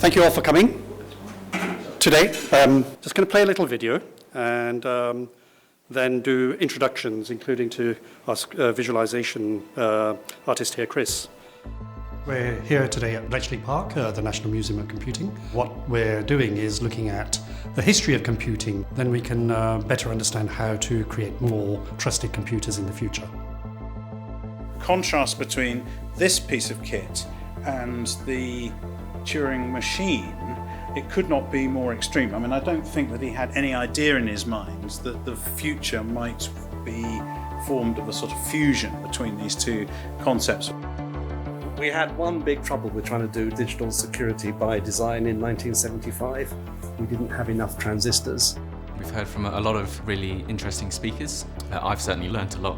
Thank you all for coming today. Just going to play a little video and then do introductions, including to our visualization artist here, Chris. We're here today at Bletchley Park, the National Museum of Computing. What we're doing is looking at the history of computing. Then we can better understand how to create more trusted computers in the future. Contrast between this piece of kit and the Turing machine, it could not be more extreme. I mean, I don't think that he had any idea in his mind that the future might be formed of a sort of fusion between these two concepts. We had one big trouble with trying to do digital security by design in 1975. We didn't have enough transistors. We've heard from a lot of really interesting speakers. I've certainly learnt a lot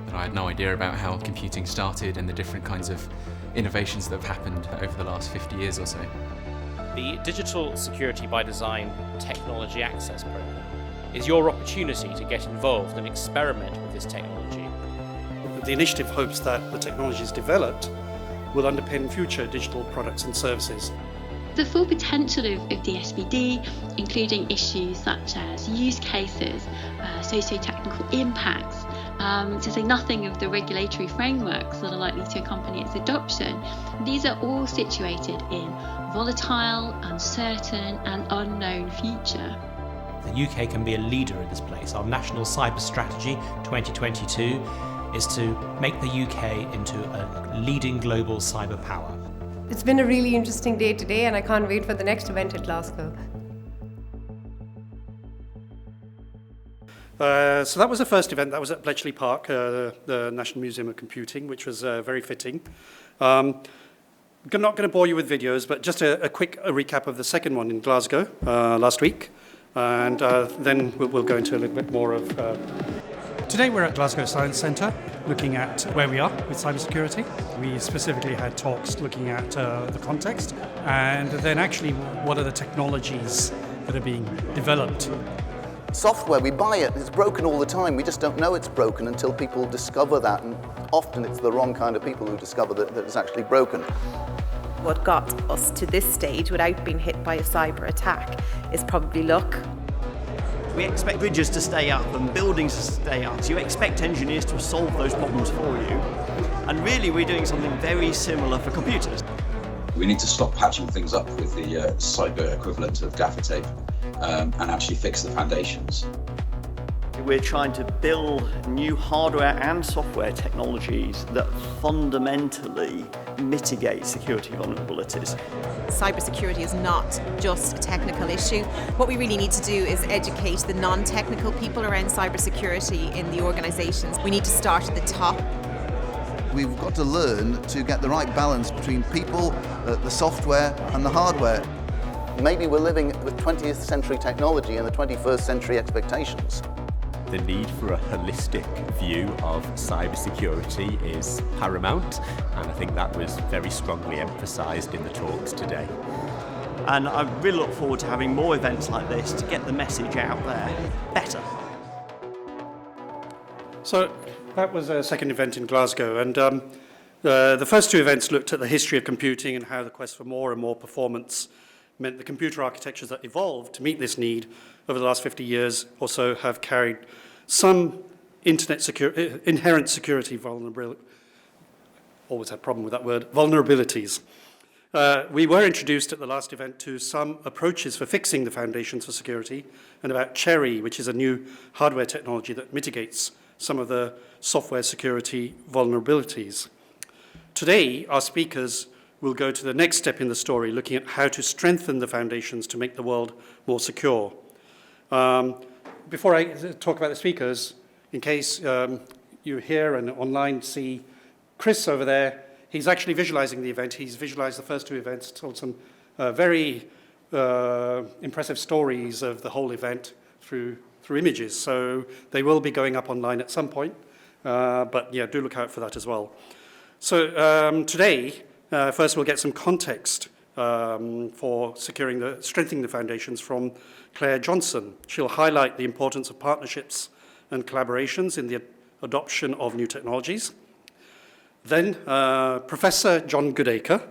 that I had no idea about how computing started and the different kinds of innovations that have happened over the last 50 years or so. The Digital Security by Design Technology Access Programme is your opportunity to get involved and experiment with this technology. The initiative hopes that the technologies developed will underpin future digital products and services. The full potential of DSbD, including issues such as use cases, socio-technical impacts, to say nothing of the regulatory frameworks that are likely to accompany its adoption, these are all situated in volatile, uncertain and unknown future. The UK can be a leader in this place. Our National Cyber Strategy 2022 is to make the UK into a leading global cyber power. It's been a really interesting day today and I can't wait for the next event at Glasgow. So that was the first event. That was at Bletchley Park, the National Museum of Computing, which was very fitting. I'm not going to bore you with videos, but just a quick recap of the second one in Glasgow last week. And then we'll go into a little bit more of... Today we're at Glasgow Science Centre, looking at where we are with cybersecurity. We specifically had talks looking at the context, and then actually what are the technologies that are being developed. Software, we buy it, it's broken all the time. We just don't know it's broken until people discover that, and often it's the wrong kind of people who discover that it's actually broken. What got us to this stage without being hit by a cyber attack is probably luck. We expect bridges to stay up and buildings to stay up, so you expect engineers to solve those problems for you. And really we're doing something very similar for computers. We need to stop patching things up with the cyber equivalent of gaffer tape and actually fix the foundations. We're trying to build new hardware and software technologies that fundamentally mitigate security vulnerabilities. Cybersecurity is not just a technical issue. What we really need to do is educate the non-technical people around cybersecurity in the organisations. We need to start at the top. We've got to learn to get the right balance between people, the software and the hardware. Maybe we're living with 20th century technology and the 21st century expectations. The need for a holistic view of cybersecurity is paramount, and I think that was very strongly emphasised in the talks today. And I really look forward to having more events like this to get the message out there better. So that was a second event in Glasgow, and the first two events looked at the history of computing and how the quest for more and more performance meant the computer architectures that evolved to meet this need over the last 50 years also have carried some inherent security vulnerability. Always had a problem with that word, vulnerabilities. We were introduced at the last event to some approaches for fixing the foundations for security and about Cherry, which is a new hardware technology that mitigates some of the software security vulnerabilities. Today, our speakers will go to the next step in the story, looking at how to strengthen the foundations to make the world more secure. Before I talk about the speakers, in case you here and online see Chris over there, he's actually visualizing the event. He's visualized the first two events, told some very impressive stories of the whole event through images. So they will be going up online at some point, but yeah, do look out for that as well. So today, first we'll get some context for strengthening the foundations from Claire Johnson. She'll highlight the importance of partnerships and collaborations in the adoption of new technologies. Then Professor John Goodacre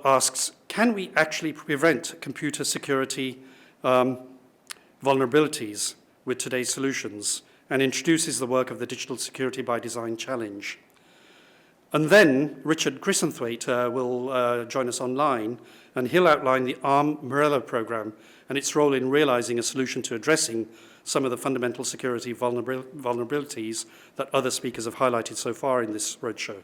asks can we actually prevent computer security vulnerabilities with today's solutions, and introduces the work of the Digital Security by Design Challenge. And then Richard Grissenthwaite will join us online, and he'll outline the ARM Morello program and its role in realizing a solution to addressing some of the fundamental security vulnerabilities that other speakers have highlighted so far in this roadshow.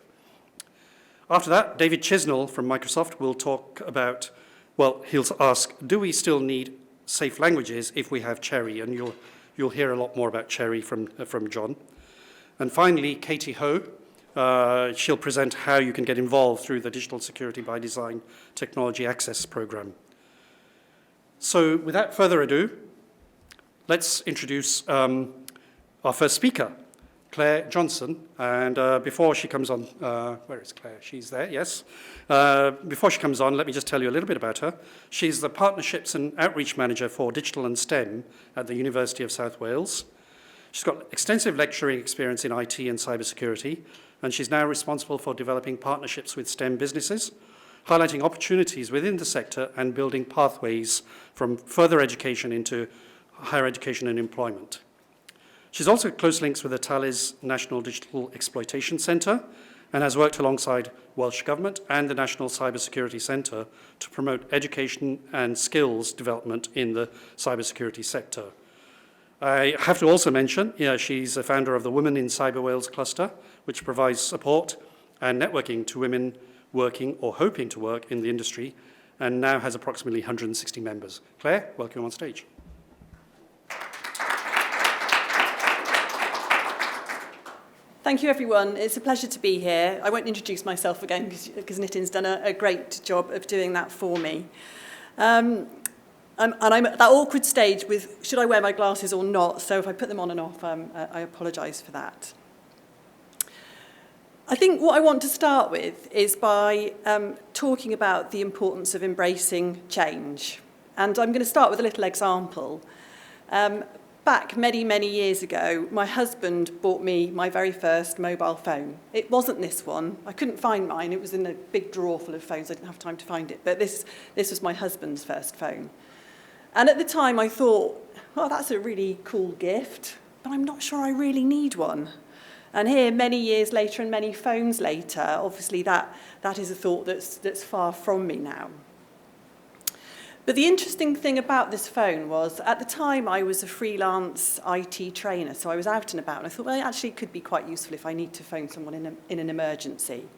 After that, David Chisnell from Microsoft will talk about, well, he'll ask, do we still need safe languages if we have Cherry? And you'll hear a lot more about Cherry from John. And finally, Katie Ho, she'll present how you can get involved through the Digital Security by Design Technology Access Programme. So without further ado, let's introduce our first speaker, Claire Johnson. And before she comes on, where is Claire? She's there, yes. Before she comes on, let me just tell you a little bit about her. She's the Partnerships and Outreach Manager for Digital and STEM at the University of South Wales. She's got extensive lecturing experience in IT and cybersecurity, and she's now responsible for developing partnerships with STEM businesses, highlighting opportunities within the sector and building pathways from further education into higher education and employment. She's also got close links with the Thales National Digital Exploitation Centre and has worked alongside Welsh Government and the National Cybersecurity Centre to promote education and skills development in the cybersecurity sector. I have to also mention, she's a founder of the Women in Cyber Wales cluster, which provides support and networking to women working or hoping to work in the industry, and now has approximately 160 members. Claire, welcome on stage. Thank you, everyone. It's a pleasure to be here. I won't introduce myself again because Nitin's done a great job of doing that for me. And I'm at that awkward stage with should I wear my glasses or not, so if I put them on and off, I apologise for that. I think what I want to start with is by talking about the importance of embracing change. And I'm going to start with a little example. Back many, many years ago, my husband bought me my very first mobile phone. It wasn't this one. I couldn't find mine. It was in a big drawer full of phones. I didn't have time to find it. But this was my husband's first phone. And at the time, I thought, well, that's a really cool gift, but I'm not sure I really need one. And here, many years later and many phones later, obviously that is a thought that's far from me now. But the interesting thing about this phone was, at the time, I was a freelance IT trainer, so I was out and about, and I thought, well, actually, it could be quite useful if I need to phone someone in an emergency.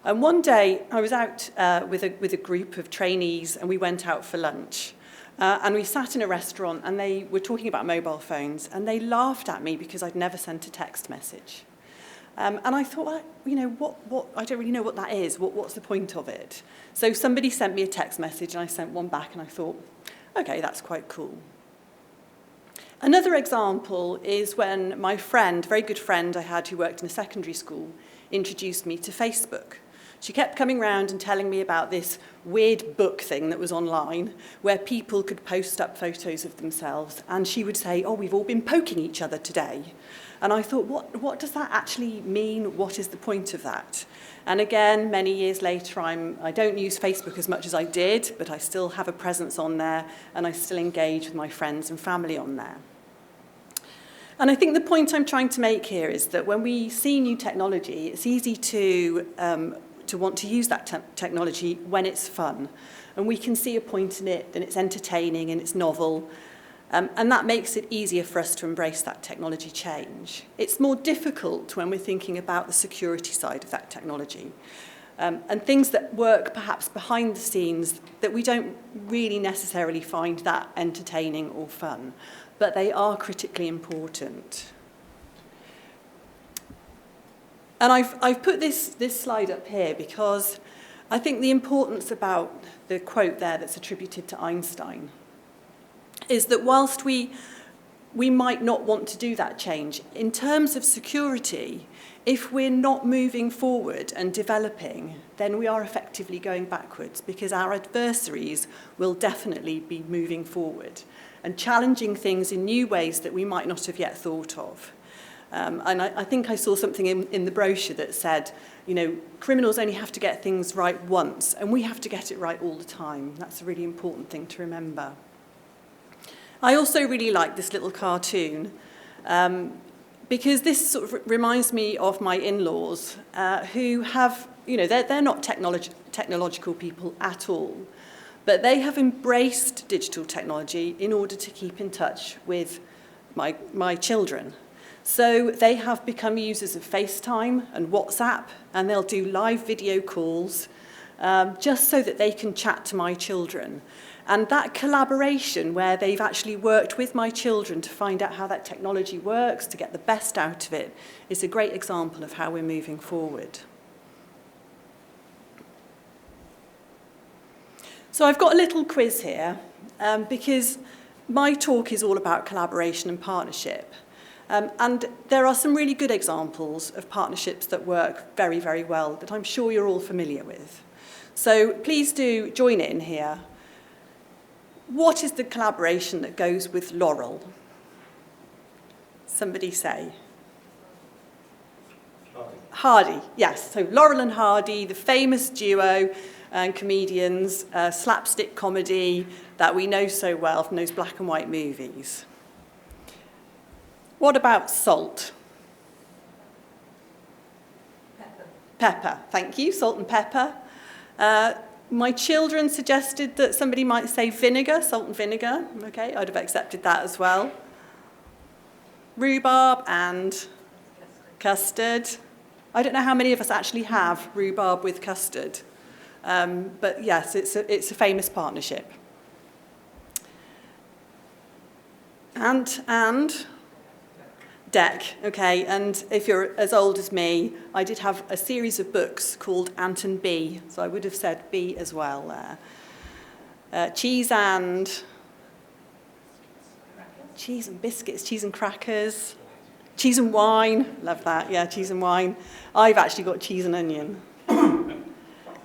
And one day, I was out with a group of trainees, and we went out for lunch. And we sat in a restaurant, and they were talking about mobile phones, and they laughed at me because I'd never sent a text message. And I thought, well, I don't really know what that is. What's the point of it? So somebody sent me a text message, and I sent one back, and I thought, okay, that's quite cool. Another example is when my friend, very good friend I had who worked in a secondary school, introduced me to Facebook. She kept coming round and telling me about this weird book thing that was online where people could post up photos of themselves, and she would say, oh, we've all been poking each other today. And I thought, what does that actually mean? What is the point of that? And again, many years later, I don't use Facebook as much as I did, but I still have a presence on there, and I still engage with my friends and family on there. And I think the point I'm trying to make here is that when we see new technology, it's easy to want to use that technology when it's fun. And we can see a point in it, and it's entertaining, and it's novel. And that makes it easier for us to embrace that technology change. It's more difficult when we're thinking about the security side of that technology. And things that work perhaps behind the scenes that we don't really necessarily find that entertaining or fun, but they are critically important. And I've put this slide up here because I think the importance about the quote there that's attributed to Einstein is that whilst we might not want to do that change, in terms of security, if we're not moving forward and developing, then we are effectively going backwards because our adversaries will definitely be moving forward and challenging things in new ways that we might not have yet thought of. And I think I saw something in the brochure that said, you know, criminals only have to get things right once, and we have to get it right all the time. That's a really important thing to remember. I also really like this little cartoon because this sort of reminds me of my in-laws who have, you know, they're not technological people at all, but they have embraced digital technology in order to keep in touch with my children. So they have become users of FaceTime and WhatsApp, and they'll do live video calls just so that they can chat to my children. And that collaboration where they've actually worked with my children to find out how that technology works, to get the best out of it, is a great example of how we're moving forward. So I've got a little quiz here because my talk is all about collaboration and partnership. And there are some really good examples of partnerships that work very, very well that I'm sure you're all familiar with. So please do join in here. What is the collaboration that goes with Laurel? Somebody say. Hardy, yes. So Laurel and Hardy, the famous duo and comedians, slapstick comedy that we know so well from those black and white movies. What about salt? Pepper, thank you, salt and pepper. My children suggested that somebody might say vinegar, salt and vinegar. Okay, I'd have accepted that as well. Rhubarb and custard. I don't know how many of us actually have rhubarb with custard. But yes, it's a famous partnership. And deck, okay, and if you're as old as me, I did have a series of books called Ant and Bee, so I would have said bee as well there. Cheese and biscuits, cheese and crackers, cheese and wine, love that, yeah, cheese and wine. I've actually got cheese and onion.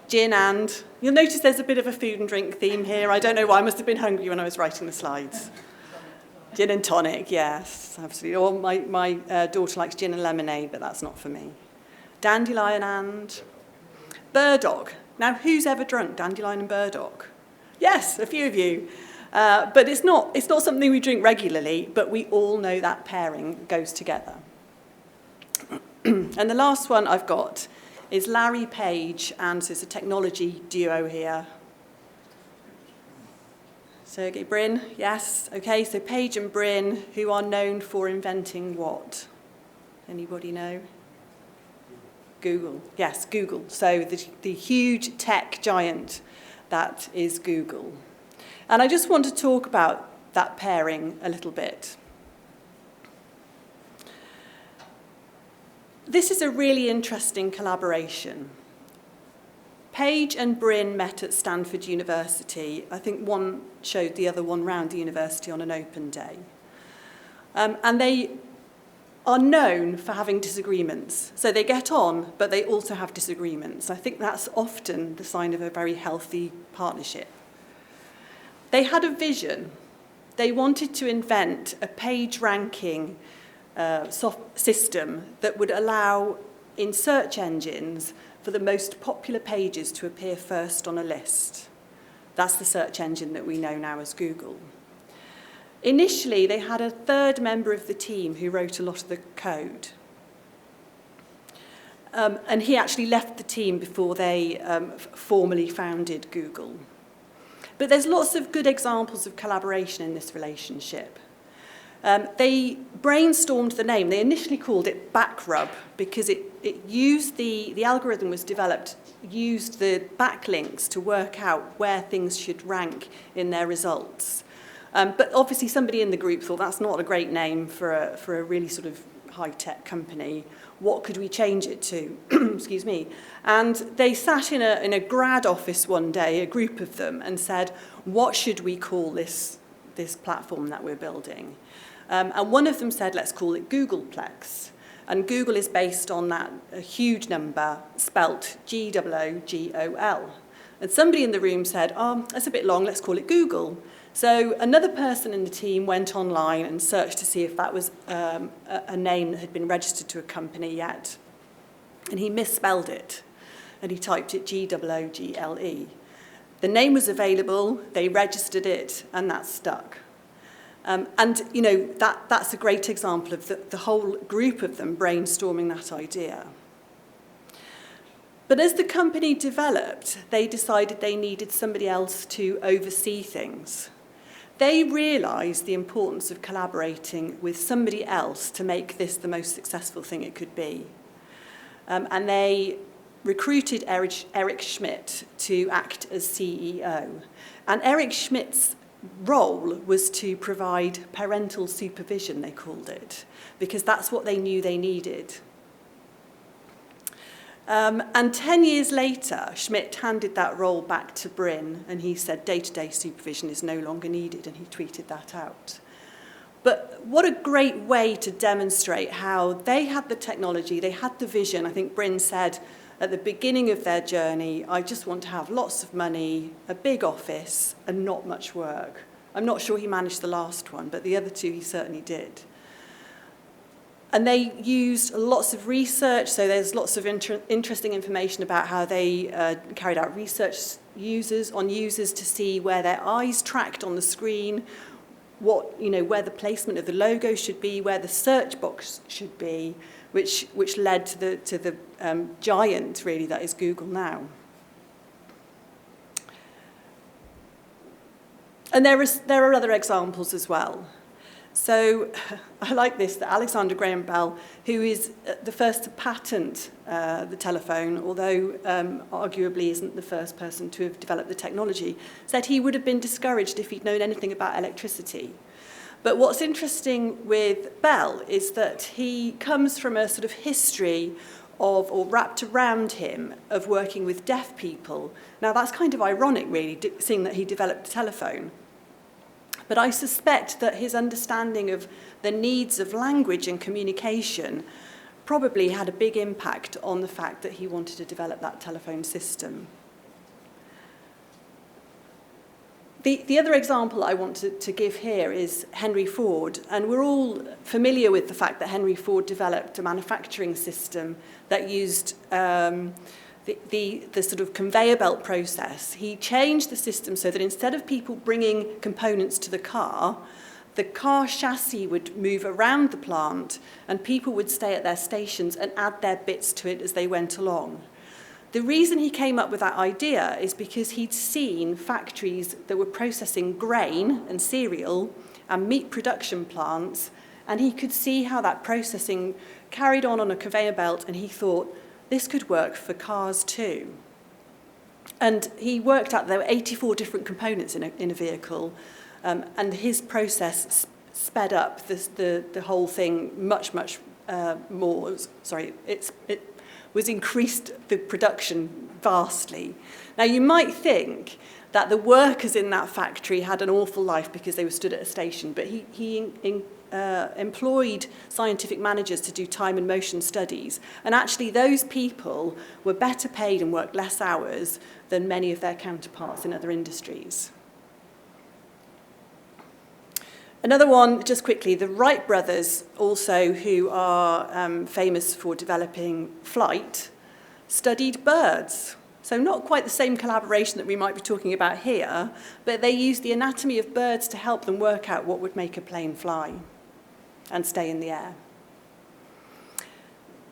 Gin and, you'll notice there's a bit of a food and drink theme here. I don't know why, I must have been hungry when I was writing the slides. Gin and tonic, yes, absolutely. Or my daughter likes gin and lemonade, but that's not for me. Dandelion and burdock. Now, who's ever drunk dandelion and burdock? Yes, a few of you. But it's not something we drink regularly, but we all know that pairing goes together. And the last one I've got is Larry Page, and so it's a technology duo here. Sergey Brin, yes. Okay, so Page and Brin, who are known for inventing what? Anybody know? Google. Yes, Google. So the huge tech giant that is Google. And I just want to talk about that pairing a little bit. This is a really interesting collaboration. Page and Brin met at Stanford University. I think one showed the other one round the university on an open day. And they are known for having disagreements. So they get on, but they also have disagreements. I think that's often the sign of a very healthy partnership. They had a vision. They wanted to invent a page ranking system that would allow in search engines for the most popular pages to appear first on a list. That's the search engine that we know now as Google. Initially, they had a third member of the team who wrote a lot of the code. And he actually left the team before they formally founded Google. But there's lots of good examples of collaboration in this relationship. They brainstormed the name. They initially called it Backrub because it used the algorithm was developed, used the backlinks to work out where things should rank in their results. But obviously somebody in the group thought that's not a great name for a really sort of high-tech company. What could we change it to? Excuse me. And they sat in a grad office one day, a group of them, and said, what should we call this platform that we're building? And one of them said, let's call it Googleplex. And Google is based on that a huge number, spelt G-O-O-G-O-L. And somebody in the room said, oh, that's a bit long, let's call it Google. So another person in the team went online and searched to see if that was a name that had been registered to a company yet. And he misspelled it, and he typed it Google. The name was available, they registered it, and that stuck. And, you know, that's a great example of the whole group of them brainstorming that idea. But as the company developed, they decided they needed somebody else to oversee things. They realised the importance of collaborating with somebody else to make this the most successful thing it could be. And they recruited Eric Schmidt to act as CEO. And Eric Schmidt's role was to provide parental supervision, they called it, because that's what they knew they needed. And 10 years later, Schmidt handed that role back to Bryn, and he said day-to-day supervision is no longer needed, and he tweeted that out. But what a great way to demonstrate how they had the technology, they had the vision. I think Bryn said at the beginning of their journey, I just want to have lots of money, a big office, and not much work. I'm not sure he managed the last one, but the other two he certainly did. And they used lots of research, so there's lots of interesting information about how they carried out research on users to see where their eyes tracked on the screen, where the placement of the logo should be, where the search box should be, which led to the giant, really, that is Google now. And there are other examples as well. So I like this, that Alexander Graham Bell, who is the first to patent the telephone, although arguably isn't the first person to have developed the technology, said he would have been discouraged if he'd known anything about electricity. But what's interesting with Bell is that he comes from a sort of history of, or wrapped around him, of working with deaf people. Now that's kind of ironic, really, seeing that he developed the telephone. But I suspect that his understanding of the needs of language and communication probably had a big impact on the fact that he wanted to develop that telephone system. The other example I want to give here is Henry Ford, and we're all familiar with the fact that Henry Ford developed a manufacturing system that used the sort of conveyor belt process. He changed the system so that instead of people bringing components to the car chassis would move around the plant and people would stay at their stations and add their bits to it as they went along. The reason he came up with that idea is because he'd seen factories that were processing grain and cereal and meat production plants, and he could see how that processing carried on a conveyor belt, and he thought, this could work for cars too. And he worked out there were 84 different components in a vehicle, and his process sped up the whole thing much more. Sorry, it was increased the production vastly. Now you might think that the workers in that factory had an awful life because they were stood at a station, but he employed scientific managers to do time and motion studies, and actually those people were better paid and worked less hours than many of their counterparts in other industries. Another one, just quickly, the Wright Brothers, also, who are famous for developing flight, studied birds. So not quite the same collaboration that we might be talking about here, but they used the anatomy of birds to help them work out what would make a plane fly and stay in the air.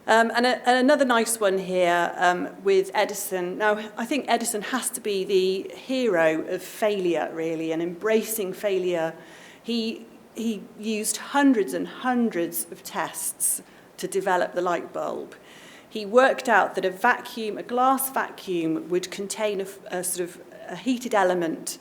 And another nice one here with Edison. Now, I think Edison has to be the hero of failure, really, and embracing failure. He used hundreds and hundreds of tests to develop the light bulb. He worked out that a glass vacuum would contain a sort of a heated element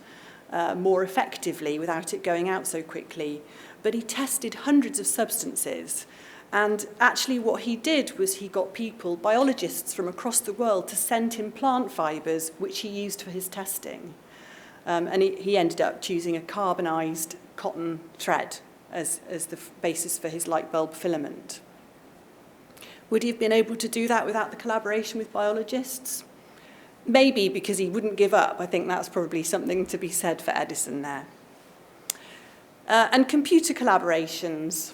more effectively without it going out so quickly. But he tested hundreds of substances. And actually what he did was he got biologists from across the world, to send him plant fibres, which he used for his testing. And he ended up choosing a carbonized cotton thread as the basis for his light bulb filament. Would he have been able to do that without the collaboration with biologists? Maybe, because he wouldn't give up. I think that's probably something to be said for Edison there. And computer collaborations.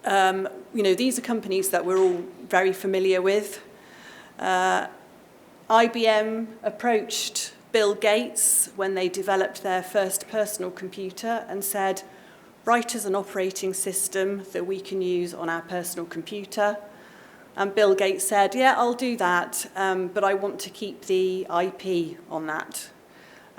These are companies that we're all very familiar with. IBM approached Bill Gates when they developed their first personal computer and said, write us an operating system that we can use on our personal computer. And Bill Gates said, yeah, I'll do that, but I want to keep the IP on that.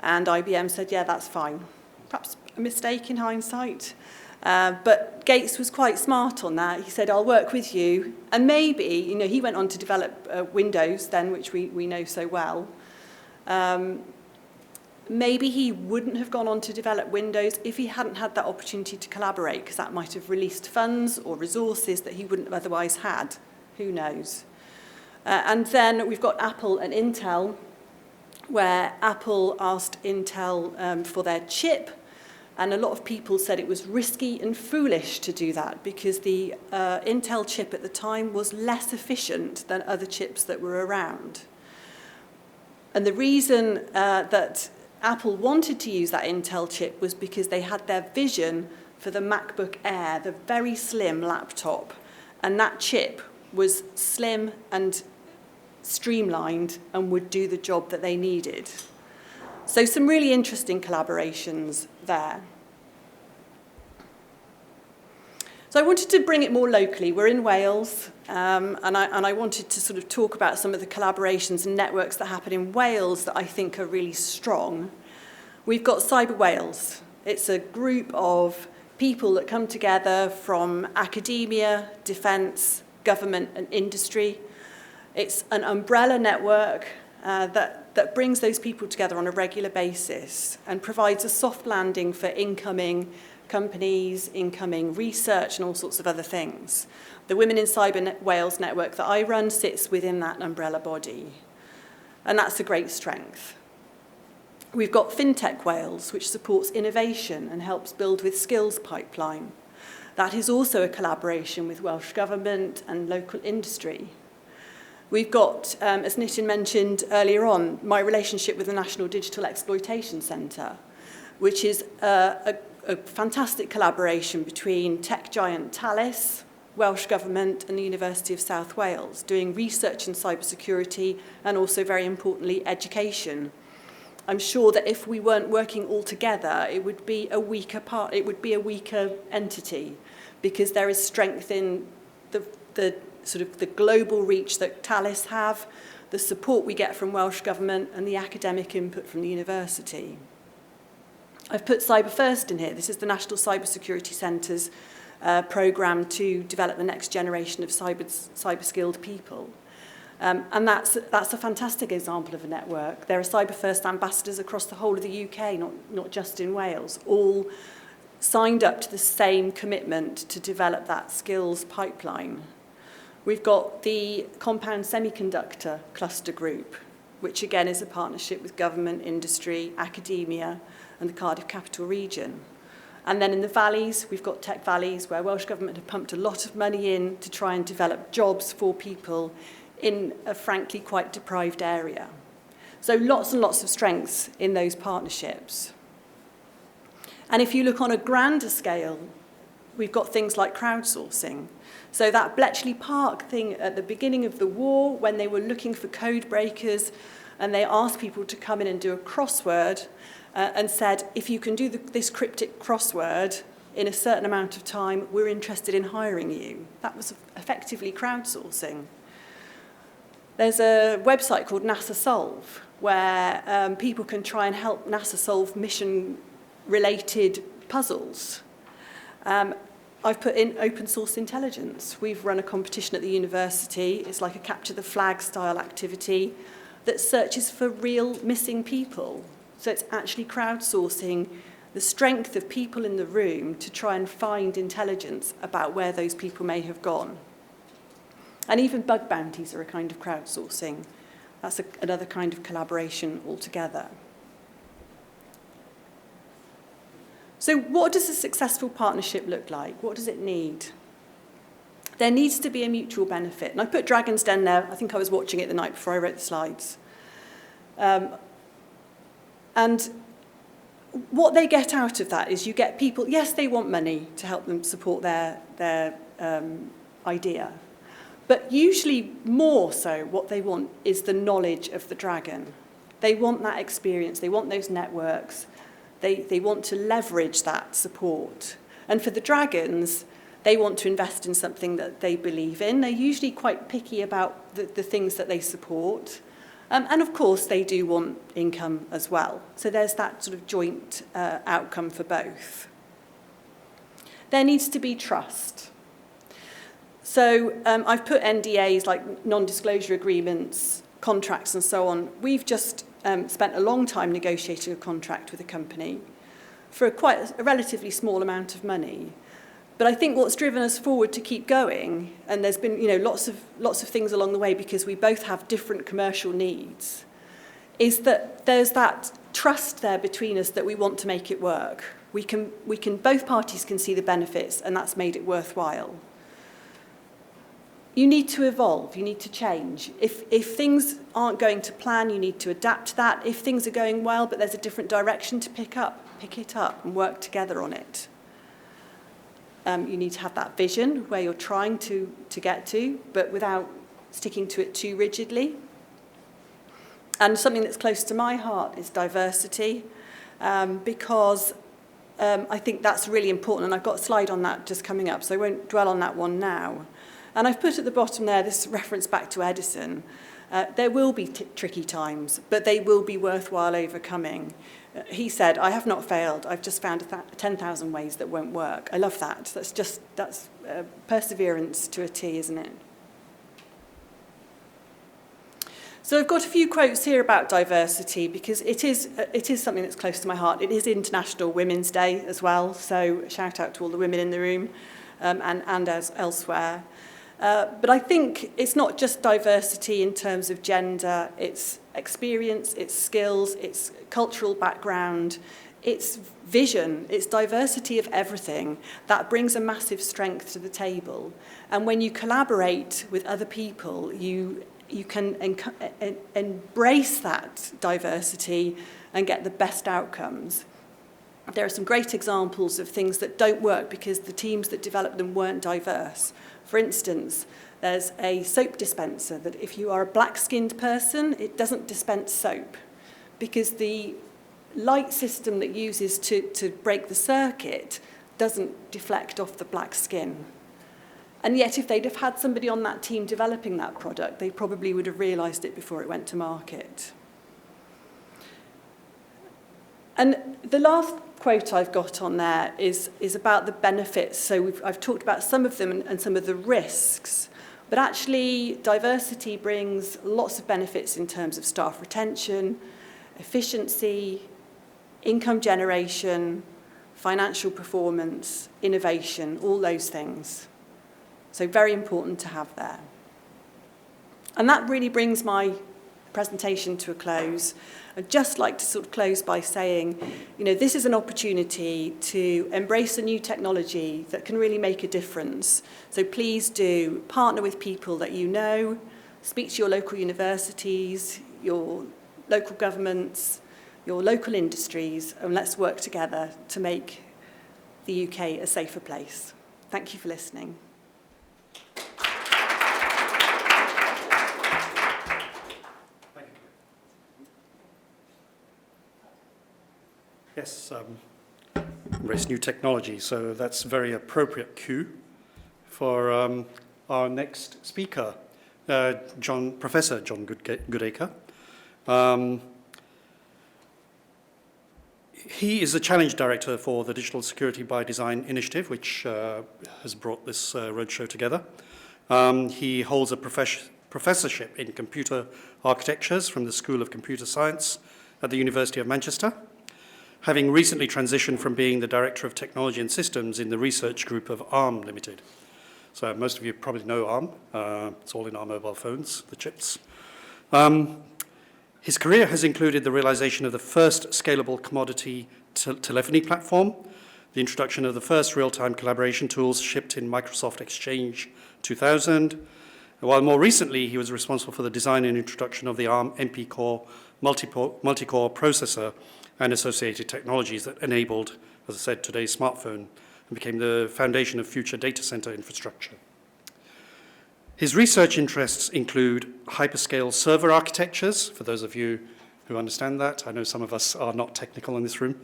And IBM said, yeah, that's fine. Perhaps a mistake in hindsight. But Gates was quite smart on that. He said, I'll work with you. And maybe, he went on to develop Windows then, which we know so well. Maybe he wouldn't have gone on to develop Windows if he hadn't had that opportunity to collaborate, because that might have released funds or resources that he wouldn't have otherwise had. Who knows? And then we've got Apple and Intel, where Apple asked Intel for their chip, and a lot of people said it was risky and foolish to do that because the Intel chip at the time was less efficient than other chips that were around. And the reason that Apple wanted to use that Intel chip was because they had their vision for the MacBook Air, the very slim laptop, and that chip was slim and streamlined and would do the job that they needed. So some really interesting collaborations there. So I wanted to bring it more locally. We're in Wales, and I wanted to sort of talk about some of the collaborations and networks that happen in Wales that I think are really strong. We've got Cyber Wales. It's a group of people that come together from academia, defence, government and industry. It's an umbrella network that brings those people together on a regular basis and provides a soft landing for incoming companies, incoming research and all sorts of other things. The Women in Cyber Wales network that I run sits within that umbrella body, and that's a great strength. We've got FinTech Wales, which supports innovation and helps build with skills pipeline. That is also a collaboration with Welsh Government and local industry. We've got, as Nitin mentioned earlier on, my relationship with the National Digital Exploitation Centre, which is a fantastic collaboration between tech giant Thales, Welsh Government and the University of South Wales, doing research in cybersecurity and also, very importantly, education. I'm sure that if we weren't working all together, it would be a weaker entity, because there is strength in the sort of the global reach that Thales have, the support we get from Welsh Government and the academic input from the university. I've put Cyber First in here. This is the National Cybersecurity Centre's programme to develop the next generation of cyber-skilled people. And that's a fantastic example of a network. There are Cyber First ambassadors across the whole of the UK, not just in Wales, all signed up to the same commitment to develop that skills pipeline. We've got the Compound Semiconductor Cluster Group, which again is a partnership with government, industry, academia, and the Cardiff Capital Region. And then in the valleys, we've got Tech Valleys, where Welsh Government have pumped a lot of money in to try and develop jobs for people in a frankly quite deprived area. So lots and lots of strengths in those partnerships. And if you look on a grander scale, we've got things like crowdsourcing. So that Bletchley Park thing at the beginning of the war, when they were looking for code breakers, and they asked people to come in and do a crossword, and said, if you can do this cryptic crossword in a certain amount of time, we're interested in hiring you. That was effectively crowdsourcing. There's a website called NASA Solve, where people can try and help NASA solve mission-related puzzles. I've put in open source intelligence. We've run a competition at the university. It's like a capture the flag style activity that searches for real missing people. So it's actually crowdsourcing the strength of people in the room to try and find intelligence about where those people may have gone. And even bug bounties are a kind of crowdsourcing. That's another kind of collaboration altogether. So what does a successful partnership look like? What does it need? There needs to be a mutual benefit. And I put Dragon's Den there. I think I was watching it the night before I wrote the slides. And what they get out of that is you get people, yes, they want money to help them support their idea, but usually more so what they want is the knowledge of the dragon. They want that experience, they want those networks, they want to leverage that support. And for the dragons, they want to invest in something that they believe in. They're usually quite picky about the things that they support. And of course, they do want income as well. So there's that sort of joint outcome for both. There needs to be trust. So I've put NDAs, like non-disclosure agreements, contracts and so on. We've just spent a long time negotiating a contract with a company for quite a relatively small amount of money. But I think what's driven us forward to keep going, and there's been lots of things along the way because we both have different commercial needs, is that there's that trust there between us that we want to make it work. We can both parties can see the benefits, and that's made it worthwhile. You need to evolve, you need to change. If things aren't going to plan, you need to adapt to that. If things are going well, but there's a different direction to pick it up and work together on it. You need to have that vision where you're trying to get to, but without sticking to it too rigidly. And something that's close to my heart is diversity, because I think that's really important. And I've got a slide on that just coming up, so I won't dwell on that one now. And I've put at the bottom there this reference back to Edison. There will be tricky times, but they will be worthwhile overcoming. He said, "I have not failed. I've just found 10,000 ways that won't work." I love that. That's perseverance to a T, isn't it? So I've got a few quotes here about diversity because it is something that's close to my heart. It is International Women's Day as well, so shout out to all the women in the room and as elsewhere. But I think it's not just diversity in terms of gender, it's experience, it's skills, it's cultural background, it's vision, it's diversity of everything. That brings a massive strength to the table. And when you collaborate with other people, you can embrace that diversity and get the best outcomes. There are some great examples of things that don't work because the teams that developed them weren't diverse. For instance, there's a soap dispenser that if you are a black-skinned person, it doesn't dispense soap because the light system that uses to break the circuit doesn't deflect off the black skin. And yet, if they'd have had somebody on that team developing that product, they probably would have realised it before it went to market. And the last quote I've got on there is about the benefits. So I've talked about some of them and some of the risks. But actually, diversity brings lots of benefits in terms of staff retention, efficiency, income generation, financial performance, innovation, all those things. So very important to have there. And that really brings my presentation to a close. I'd just like to sort of close by saying, this is an opportunity to embrace a new technology that can really make a difference. So please do partner with people that you know, speak to your local universities, your local governments, your local industries, and let's work together to make the UK a safer place. Thank you for listening. Yes, embrace new technology. So that's a very appropriate cue for our next speaker, Professor John Goodacre. He is the Challenge Director for the Digital Security by Design initiative, which has brought this roadshow together. He holds a professorship in computer architectures from the School of Computer Science at the University of Manchester, having recently transitioned from being the Director of Technology and Systems in the research group of ARM Limited. So most of you probably know ARM. It's all in our mobile phones, the chips. His career has included the realization of the first scalable commodity telephony platform, the introduction of the first real-time collaboration tools shipped in Microsoft Exchange 2000, while more recently he was responsible for the design and introduction of the ARM MP Core multi-core processor and associated technologies that enabled, as I said, today's smartphone and became the foundation of future data center infrastructure. His research interests include hyperscale server architectures, for those of you who understand that. I know some of us are not technical in this room.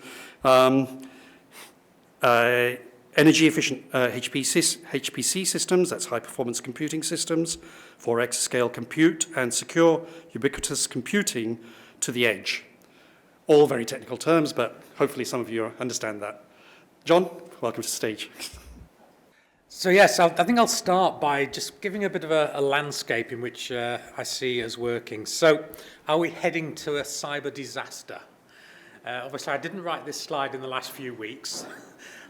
Energy-efficient HPC systems, that's high-performance computing systems, for exascale compute, and secure ubiquitous computing to the edge. All very technical terms, but hopefully some of you understand that. John, welcome to the stage. So yes, I think I'll start by just giving a bit of a landscape in which I see us working. So are we heading to a cyber disaster? Obviously, I didn't write this slide in the last few weeks,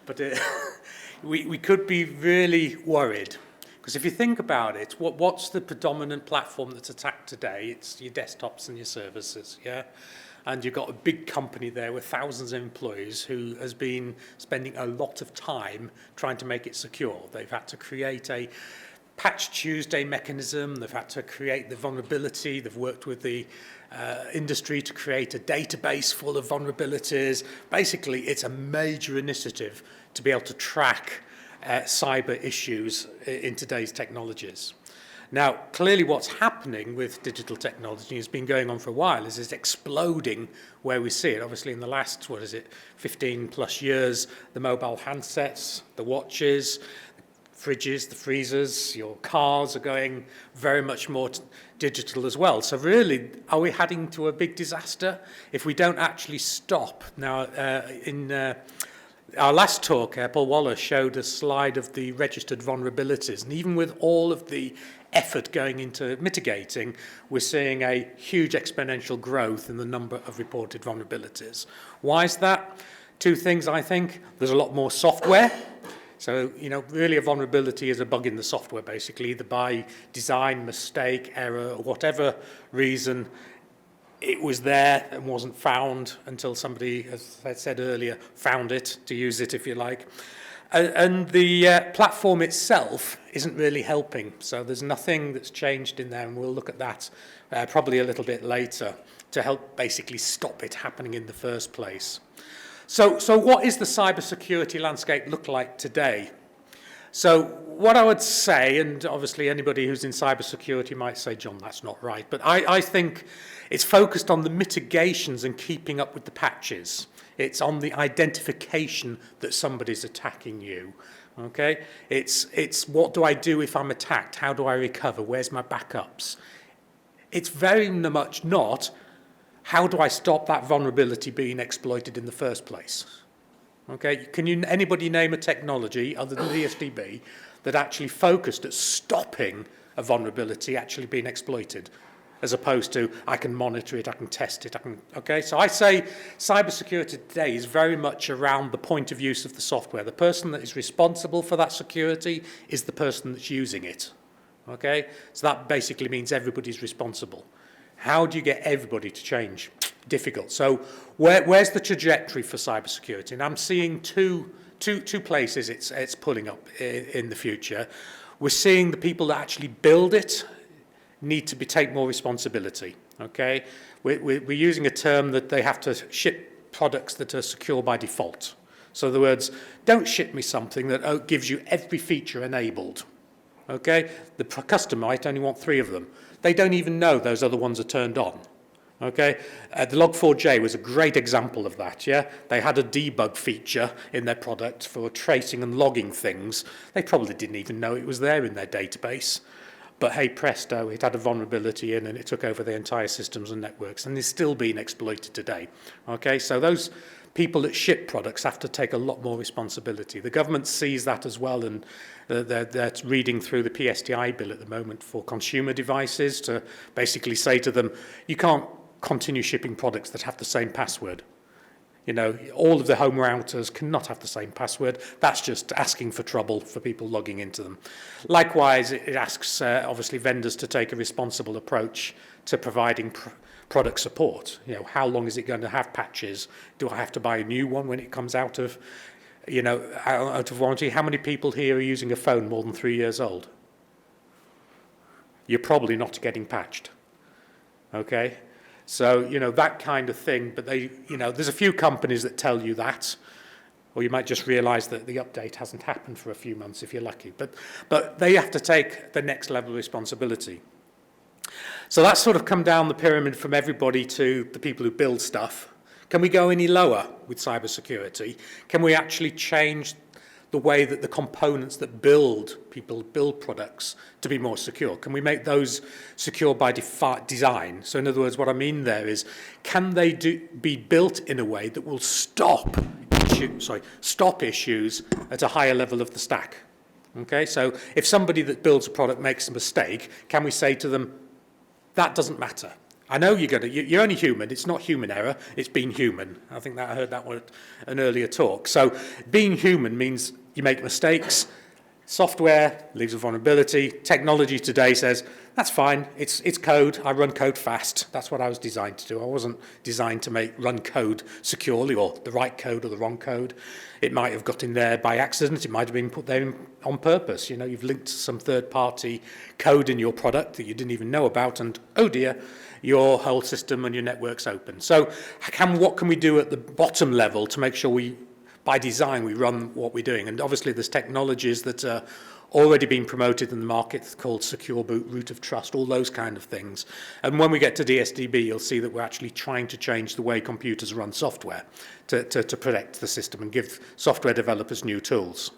but we could be really worried. Because if you think about it, what's the predominant platform that's attacked today? It's your desktops and your services, yeah? And you've got a big company there with thousands of employees who has been spending a lot of time trying to make it secure. They've had to create a Patch Tuesday mechanism. They've had to create the vulnerability. They've worked with the industry to create a database full of vulnerabilities. Basically, it's a major initiative to be able to track cyber issues in today's technologies. Now, clearly what's happening with digital technology has been going on for a while, is it's exploding where we see it. Obviously, in the last, 15 plus years, the mobile handsets, the watches, fridges, the freezers, your cars are going very much more digital as well. So really, are we heading to a big disaster if we don't actually stop? Now, in our last talk, Paul Waller showed a slide of the registered vulnerabilities, and even with all of the effort going into mitigating, we're seeing a huge exponential growth in the number of reported vulnerabilities. Why is that? Two things, I think. There's a lot more software. So, really a vulnerability is a bug in the software, basically, either by design, mistake, error, or whatever reason. It was there and wasn't found until somebody, as I said earlier, found it, to use it if you like. And the platform itself isn't really helping. So there's nothing that's changed in there, and we'll look at that probably a little bit later to help basically stop it happening in the first place. So what is the cybersecurity landscape look like today? So what I would say, and obviously anybody who's in cybersecurity might say, John, that's not right, but I think it's focused on the mitigations and keeping up with the patches. It's on the identification that somebody's attacking you. Okay? It's what do I do if I'm attacked? How do I recover? Where's my backups? It's very much not how do I stop that vulnerability being exploited in the first place. Okay? Can anybody name a technology other than Dsdb that actually focused at stopping a vulnerability actually being exploited? As opposed to, I can monitor it, I can test it, okay? So I say cybersecurity today is very much around the point of use of the software. The person that is responsible for that security is the person that's using it, okay? So that basically means everybody's responsible. How do you get everybody to change? Difficult. So where's the trajectory for cybersecurity? And I'm seeing two places it's pulling up in the future. We're seeing the people that actually build it need to take more responsibility, okay? We're using a term that they have to ship products that are secure by default. So in other words, don't ship me something that gives you every feature enabled, okay? The customer might only want 3 of them. They don't even know those other ones are turned on, okay? The Log4j was a great example of that, yeah? They had a debug feature in their product for tracing and logging things. They probably didn't even know it was there in their database. But hey, presto, it had a vulnerability in and it took over the entire systems and networks, and is still being exploited today. Okay, so those people that ship products have to take a lot more responsibility. The government sees that as well, and they're reading through the PSTI bill at the moment for consumer devices to basically say to them, you can't continue shipping products that have the same password. All of the home routers cannot have the same password. That's just asking for trouble for people logging into them. Likewise, it asks, obviously, vendors to take a responsible approach to providing product support. How long is it going to have patches? Do I have to buy a new one when it comes out of warranty? How many people here are using a phone more than 3 years old? You're probably not getting patched. Okay? So, you know, that kind of thing. But they, you know, there's a few companies that tell you that, or you might just realise that the update hasn't happened for a few months if you're lucky. But they have to take the next level of responsibility. So that's sort of come down the pyramid from everybody to the people who build stuff. Can we go any lower with cybersecurity? Can we actually change the way that the components that people build products to be more secure? Can we make those secure by design? So in other words, what I mean there is, can they be built in a way that will stop issues at a higher level of the stack? Okay, so if somebody that builds a product makes a mistake, can we say to them, that doesn't matter? I know you're only human. It's not human error. It's being human. I think that I heard that one at an earlier talk. So being human means you make mistakes. Software leaves a vulnerability. Technology today says, that's fine. It's code. I run code fast. That's what I was designed to do. I wasn't designed to run code securely, or the right code or the wrong code. It might have got in there by accident. It might have been put there on purpose. You know, you've linked some third-party code in your product that you didn't even know about, and oh dear, your whole system and your network's open. So what can we do at the bottom level to make sure by design, we run what we're doing? And obviously, there's technologies that are already being promoted in the market called secure boot, root of trust, all those kind of things. And when we get to DSdb, you'll see that we're actually trying to change the way computers run software to protect the system and give software developers new tools.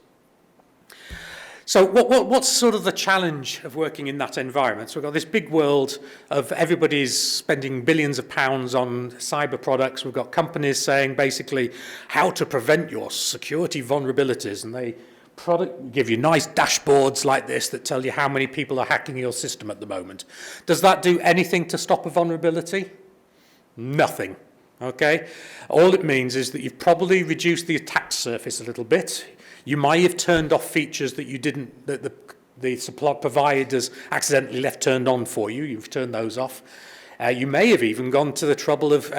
So what's sort of the challenge of working in that environment? So we've got this big world of everybody's spending billions of pounds on cyber products. We've got companies saying basically how to prevent your security vulnerabilities, and they give you nice dashboards like this that tell you how many people are hacking your system at the moment. Does that do anything to stop a vulnerability? Nothing. Okay? All it means is that you've probably reduced the attack surface a little bit. You might have turned off features that the supply providers accidentally left turned on for you. You've turned those off. You may have even gone to the trouble of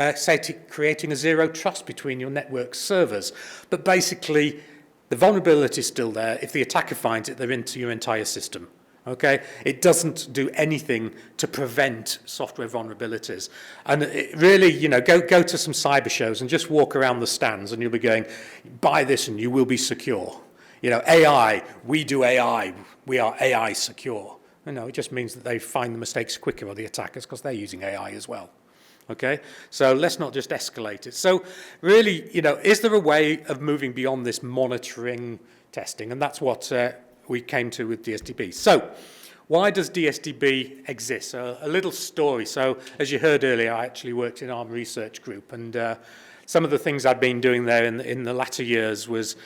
creating a zero trust between your network servers. But basically, the vulnerability is still there. If the attacker finds it, they're into your entire system. Okay? It doesn't do anything to prevent software vulnerabilities. And it really, you know, go to some cyber shows and just walk around the stands and you'll be going, buy this and you will be secure. You know, AI, we do AI, we are AI secure. No, it just means that they find the mistakes quicker, or the attackers, because they're using AI as well. Okay, so let's not just escalate it. So really, you know, is there a way of moving beyond this monitoring testing? And that's what we came to with DSdb. So why does DSdb exist? A little story. So as you heard earlier, I actually worked in our research group, and some of the things I'd been doing there in the latter years was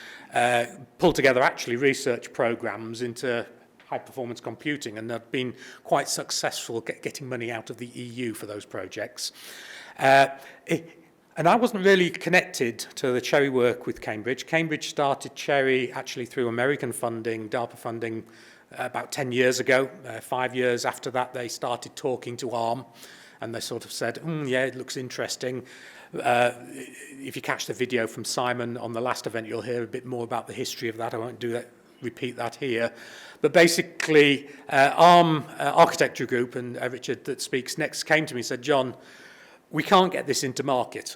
pull together actually research programs into high-performance computing, and I've been quite successful getting money out of the EU for those projects. And I wasn't really connected to the Cherry work with Cambridge. Cambridge started Cherry actually through American funding, DARPA funding, about 10 years ago. 5 years after that, they started talking to ARM, and they sort of said, yeah, it looks interesting. If you catch the video from Simon on the last event, you'll hear a bit more about the history of that. I won't repeat that here. But basically, ARM Architecture Group and Richard that speaks next came to me and said, John, we can't get this into market.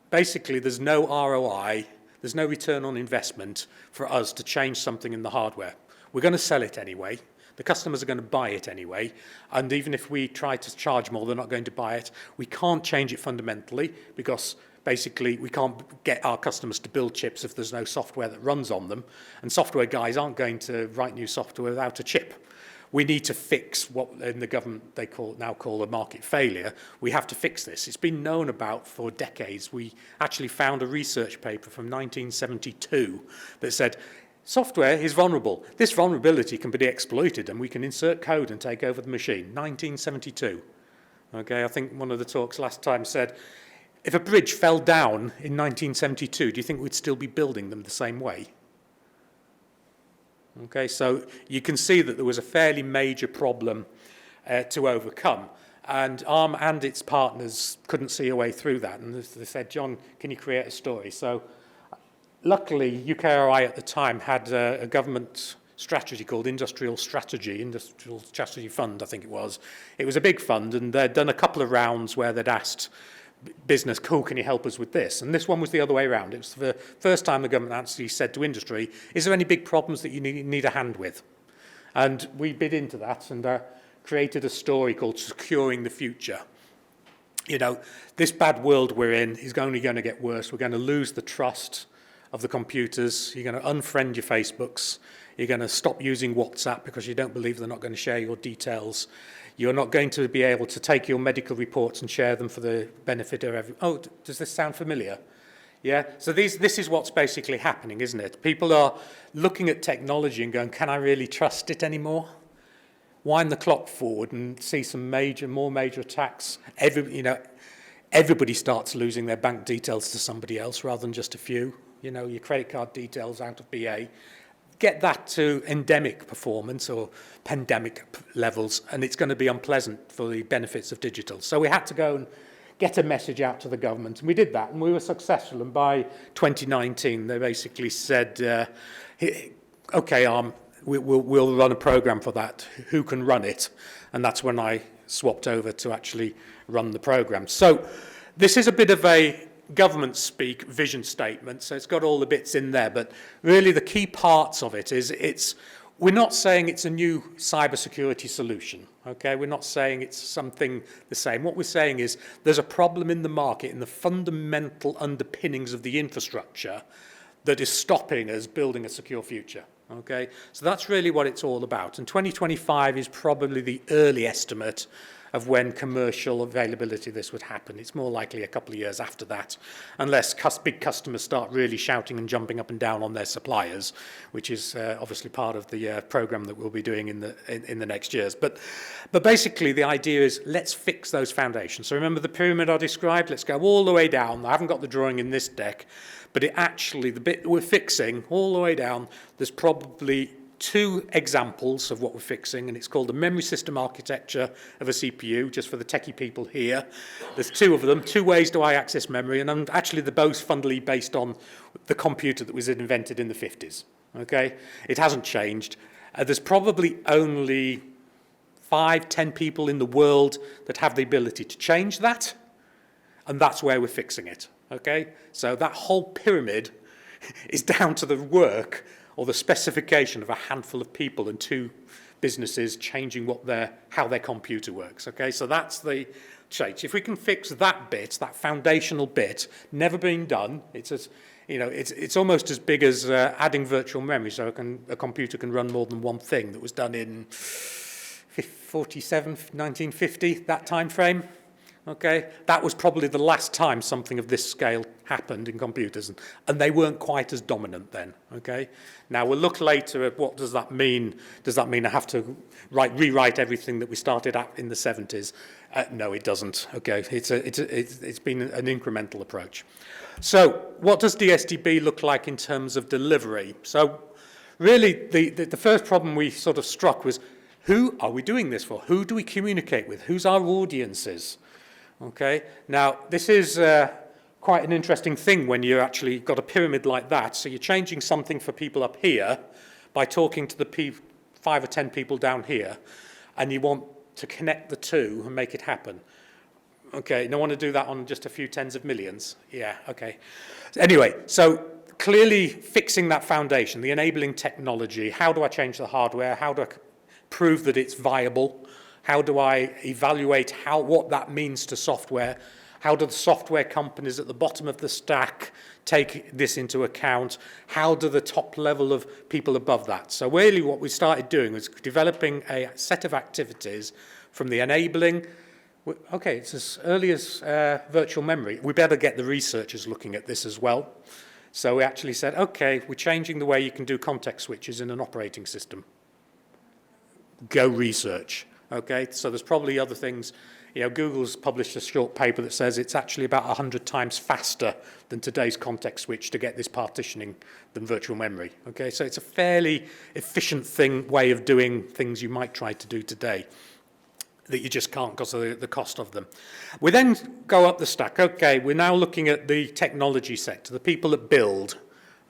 Basically, there's no ROI, there's no return on investment for us to change something in the hardware. We're going to sell it anyway. The customers are going to buy it anyway. And even if we try to charge more, they're not going to buy it. We can't change it fundamentally because basically we can't get our customers to build chips if there's no software that runs on them. And software guys aren't going to write new software without a chip. We need to fix what in the government they now call a market failure. We have to fix this. It's been known about for decades. We actually found a research paper from 1972 that said, software is vulnerable. This vulnerability can be exploited and we can insert code and take over the machine. 1972. Okay, I think one of the talks last time said, if a bridge fell down in 1972, do you think we'd still be building them the same way? Okay, so you can see that there was a fairly major problem to overcome. And ARM and its partners couldn't see a way through that. And they said, John, can you create a story? So luckily, UKRI at the time had a government strategy called Industrial Strategy Fund, I think it was. It was a big fund, and they'd done a couple of rounds where they'd asked business, cool, can you help us with this? And this one was the other way around. It was the first time the government actually said to industry, is there any big problems that you need a hand with? And we bid into that and created a story called Securing the Future. You know, this bad world we're in is only going to get worse. We're going to lose the trust of the computers. You're going to unfriend your Facebooks. You're going to stop using WhatsApp because you don't believe they're not going to share your details. You're not going to be able to take your medical reports and share them for the benefit of everyone. Oh, does this sound familiar? Yeah, so this is what's basically happening, isn't it? People are looking at technology and going, can I really trust it anymore? Wind the clock forward and see some more major attacks. Everybody starts losing their bank details to somebody else rather than just a few. You know, your credit card details out of BA. Get that to endemic performance or pandemic levels, and it's going to be unpleasant for the benefits of digital. So we had to go and get a message out to the government, and we did that, and we were successful. And by 2019, they basically said, okay, we'll run a program for that. Who can run it? And that's when I swapped over to actually run the program. So this is a bit of a government speak vision statement, so it's got all the bits in there, but really the key parts of it is we're not saying it's a new cybersecurity solution, okay? We're not saying it's something the same. What we're saying is there's a problem in the market, in the fundamental underpinnings of the infrastructure that is stopping us building a secure future, okay? So that's really what it's all about, and 2025 is probably the early estimate of when commercial availability of this would happen. It's more likely a couple of years after that, unless big customers start really shouting and jumping up and down on their suppliers, which is obviously part of the program that we'll be doing in the next years. But basically the idea is let's fix those foundations. So remember the pyramid I described? Let's go all the way down. I haven't got the drawing in this deck, but the bit we're fixing all the way down, there's probably two examples of what we're fixing, and it's called the memory system architecture of a CPU, just for the techie people here. There's two of them, two ways do I access memory, and actually they're both fundamentally based on the computer that was invented in the 50s, okay? It hasn't changed. There's probably only 5-10 people in the world that have the ability to change that, and that's where we're fixing it, okay? So that whole pyramid is down to the work or the specification of a handful of people and two businesses changing how their computer works, okay? So that's the change. If we can fix that bit, that foundational bit, never been done, it's almost as big as adding virtual memory, so a computer can run more than one thing. That was done in 1950, that time frame. Okay, that was probably the last time something of this scale happened in computers, and they weren't quite as dominant then. Okay, now we'll look later at what does that mean. Does that mean I have to rewrite everything that we started at in the 70s? No, it doesn't. Okay, it's been an incremental approach. So, what does DSdB look like in terms of delivery? So, really, the first problem we sort of struck was, who are we doing this for? Who do we communicate with? Who's our audiences? Okay, now this is quite an interesting thing when you actually got a pyramid like that. So you're changing something for people up here by talking to the 5 or 10 people down here, and you want to connect the two and make it happen. Okay, no want to do that on just a few tens of millions. Yeah, okay. Anyway, so clearly fixing that foundation, the enabling technology, how do I change the hardware? How do I prove that it's viable? How do I evaluate what that means to software? How do the software companies at the bottom of the stack take this into account? How do the top level of people above that? So really what we started doing was developing a set of activities from the enabling. Okay, it's as early as virtual memory. We better get the researchers looking at this as well. So we actually said, okay, we're changing the way you can do context switches in an operating system. Go research. Okay, so there's probably other things. You know, Google's published a short paper that says it's actually about 100 times faster than today's context switch to get this partitioning than virtual memory. Okay, so it's a fairly efficient way of doing things you might try to do today that you just can't because of the cost of them. We then go up the stack. Okay, we're now looking at the technology sector, the people that build.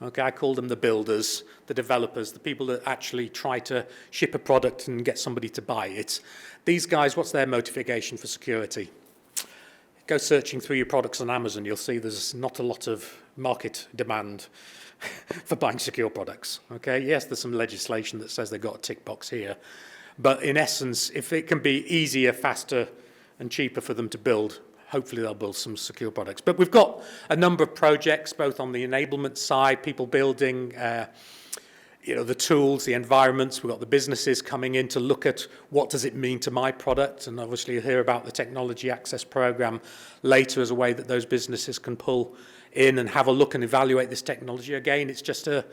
Okay, I call them the builders, the developers, the people that actually try to ship a product and get somebody to buy it. These guys, what's their motivation for security? Go searching through your products on Amazon, you'll see there's not a lot of market demand for buying secure products. Okay, yes, there's some legislation that says they've got a tick box here, but in essence, if it can be easier, faster, and cheaper for them to build, hopefully they'll build some secure products. But we've got a number of projects, both on the enablement side, people building the tools, the environments. We've got the businesses coming in to look at what does it mean to my product, and obviously you'll hear about the Technology Access Programme later as a way that those businesses can pull in and have a look and evaluate this technology. Again, it's just a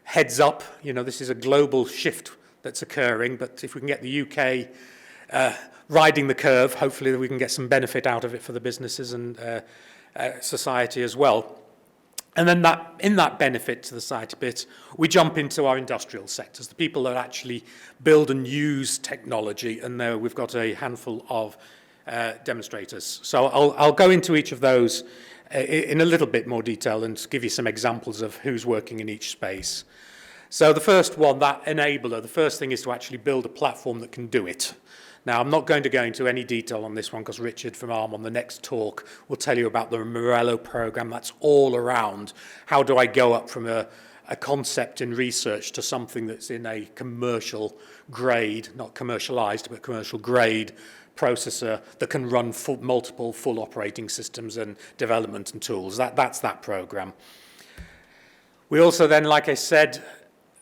heads up, this is a global shift that's occurring, but if we can get the UK riding the curve, hopefully we can get some benefit out of it for the businesses and society as well. And then in that benefit to the society bit, we jump into our industrial sectors, the people that actually build and use technology, and there we've got a handful of demonstrators. So I'll go into each of those in a little bit more detail and give you some examples of who's working in each space. So the first one, that enabler, the first thing is to actually build a platform that can do it. Now, I'm not going to go into any detail on this one because Richard from ARM on the next talk will tell you about the Morello program. That's all around how do I go up from a concept in research to something that's in a commercial grade, not commercialized, but commercial grade processor that can run multiple full operating systems and development and tools. That's that program. We also then, like I said,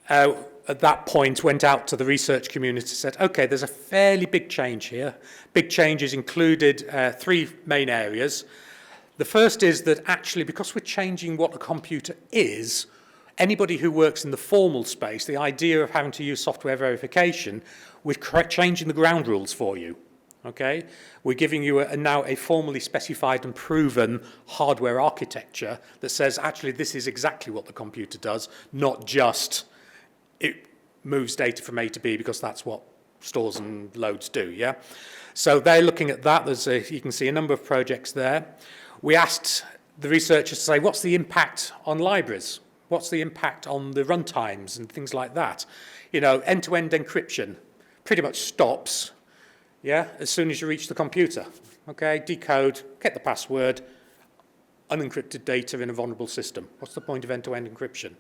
at that point went out to the research community and said, okay, there's a fairly big change here. Big changes included three main areas. The first is that actually, because we're changing what a computer is, anybody who works in the formal space, the idea of having to use software verification, we're changing the ground rules for you. Okay? We're giving you now a formally specified and proven hardware architecture that says, actually, this is exactly what the computer does, not just it moves data from A to B because that's what stores and loads do, yeah? So they're looking at that. You can see a number of projects there. We asked the researchers to say, what's the impact on libraries? What's the impact on the runtimes and things like that? End-to-end encryption pretty much stops, yeah, as soon as you reach the computer. Okay, decode, get the password, unencrypted data in a vulnerable system. What's the point of end-to-end encryption?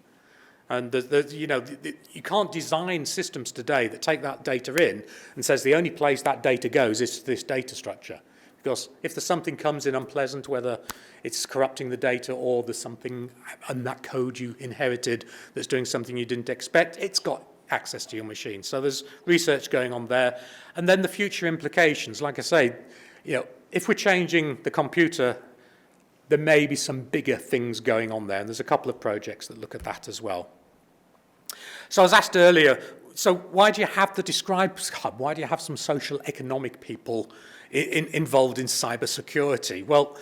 And you can't design systems today that take that data in and says the only place that data goes is this data structure. Because if there's something comes in unpleasant, whether it's corrupting the data or there's something in that code you inherited that's doing something you didn't expect, it's got access to your machine. So there's research going on there. And then the future implications, like I say, if we're changing the computer, there may be some bigger things going on there. And there's a couple of projects that look at that as well. So I was asked earlier, so why do you have the Describes Hub? Why do you have some social economic people involved in cybersecurity? Well,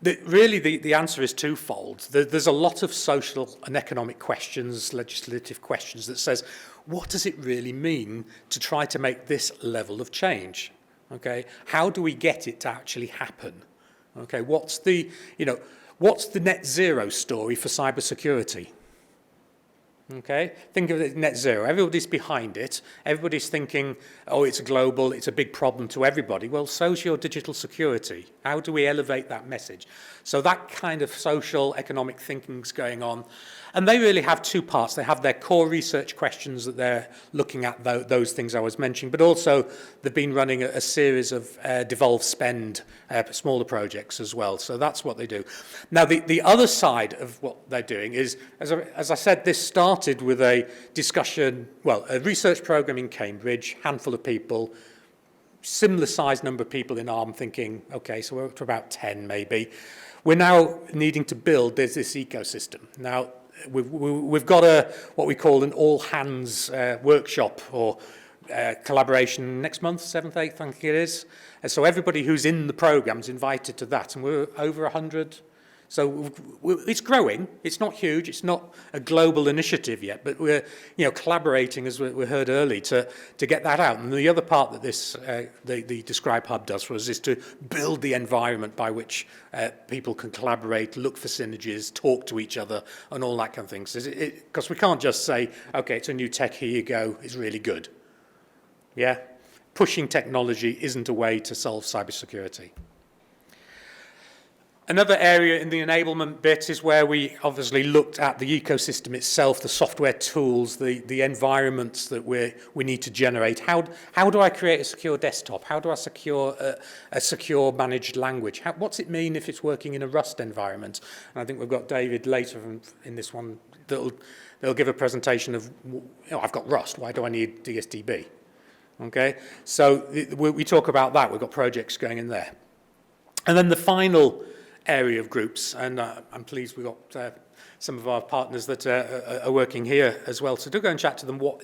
the answer is twofold. There's a lot of social and economic questions, legislative questions that says, what does it really mean to try to make this level of change? Okay, how do we get it to actually happen? Okay, what's the net zero story for cybersecurity? Okay, think of it net zero. Everybody's behind it. Everybody's thinking, oh, it's global, it's a big problem to everybody. Well, so's your digital security. How do we elevate that message? So that kind of social, economic thinking's going on. And they really have two parts. They have their core research questions that they're looking at, those things I was mentioning, but also they've been running a series of devolved spend, smaller projects as well. So that's what they do. Now, the other side of what they're doing is, as I said, this started with a discussion, a research program in Cambridge, handful of people, similar sized number of people in ARM thinking, okay, so we're up to about 10 maybe. We're now needing to build this ecosystem. Now, we've got what we call an all-hands workshop or collaboration next month, 7th, 8th, I think it is. And so everybody who's in the program's invited to that. And we're over 100 So it's growing. It's not huge. It's not a global initiative yet, but we're collaborating, as we heard early, to get that out. And the other part that this the Describe Hub does for us is to build the environment by which people can collaborate, look for synergies, talk to each other, and all that kind of things. Because we can't just say, okay, it's a new tech, here you go, it's really good. Yeah? Pushing technology isn't a way to solve cybersecurity. Another area in the enablement bit is where we obviously looked at the ecosystem itself, the software tools, the environments that we need to generate. How do I create a secure desktop? How do I secure a secure managed language? What's it mean if it's working in a Rust environment? And I think we've got David later in this one that'll give a presentation of, I've got Rust, why do I need DSdb? Okay, so we talk about that. We've got projects going in there. And then the final area of groups, and I'm pleased we've got some of our partners that are working here as well. So do go and chat to them what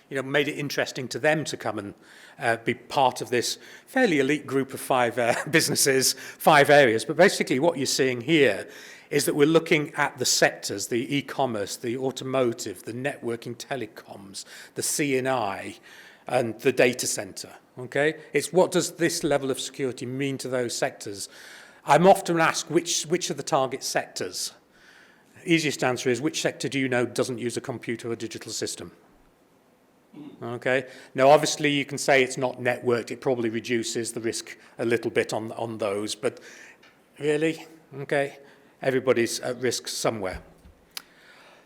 made it interesting to them to come and be part of this fairly elite group of 5 businesses, 5 areas. But basically what you're seeing here is that we're looking at the sectors, the e-commerce, the automotive, the networking telecoms, the C&I, and the data center. Okay, it's what does this level of security mean to those sectors? I'm often asked which are the target sectors. Easiest answer is, which sector do you know doesn't use a computer or digital system? Okay. Now, obviously, you can say it's not networked. It probably reduces the risk a little bit on those. But really, okay, everybody's at risk somewhere.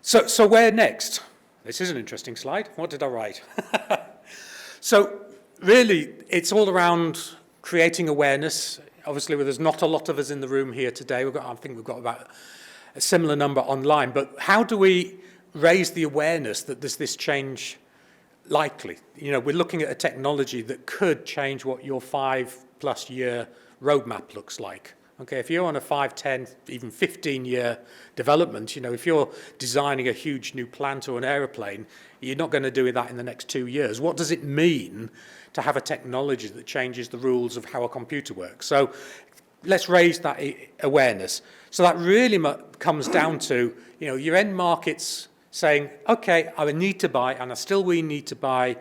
So where next? This is an interesting slide. What did I write? So really, it's all around creating awareness. Obviously, there's not a lot of us in the room here today. I think we've got about a similar number online. But how do we raise the awareness that there's this change likely? We're looking at a technology that could change what your 5+ year roadmap looks like. Okay, if you're on a 5, 10, even 15-year development, if you're designing a huge new plant or an aeroplane, you're not going to do that in the next 2 years. What does it mean to have a technology that changes the rules of how a computer works? So let's raise that awareness. So that really comes down to, your end markets saying, okay, I need to buy, and we need to buy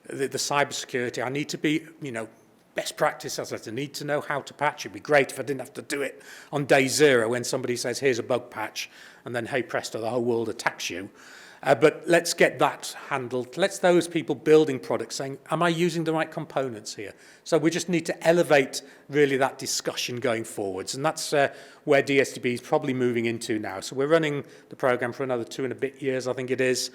the cybersecurity. I need to be, best practice, as I need to know how to patch. It'd be great if I didn't have to do it on day 0 when somebody says, here's a bug patch, and then, hey, presto, the whole world attacks you. But let's get that handled. Let's those people building products saying, am I using the right components here? So we just need to elevate really that discussion going forwards. And that's where DSdB is probably moving into now. So we're running the program for another 2 and a bit years, I think it is.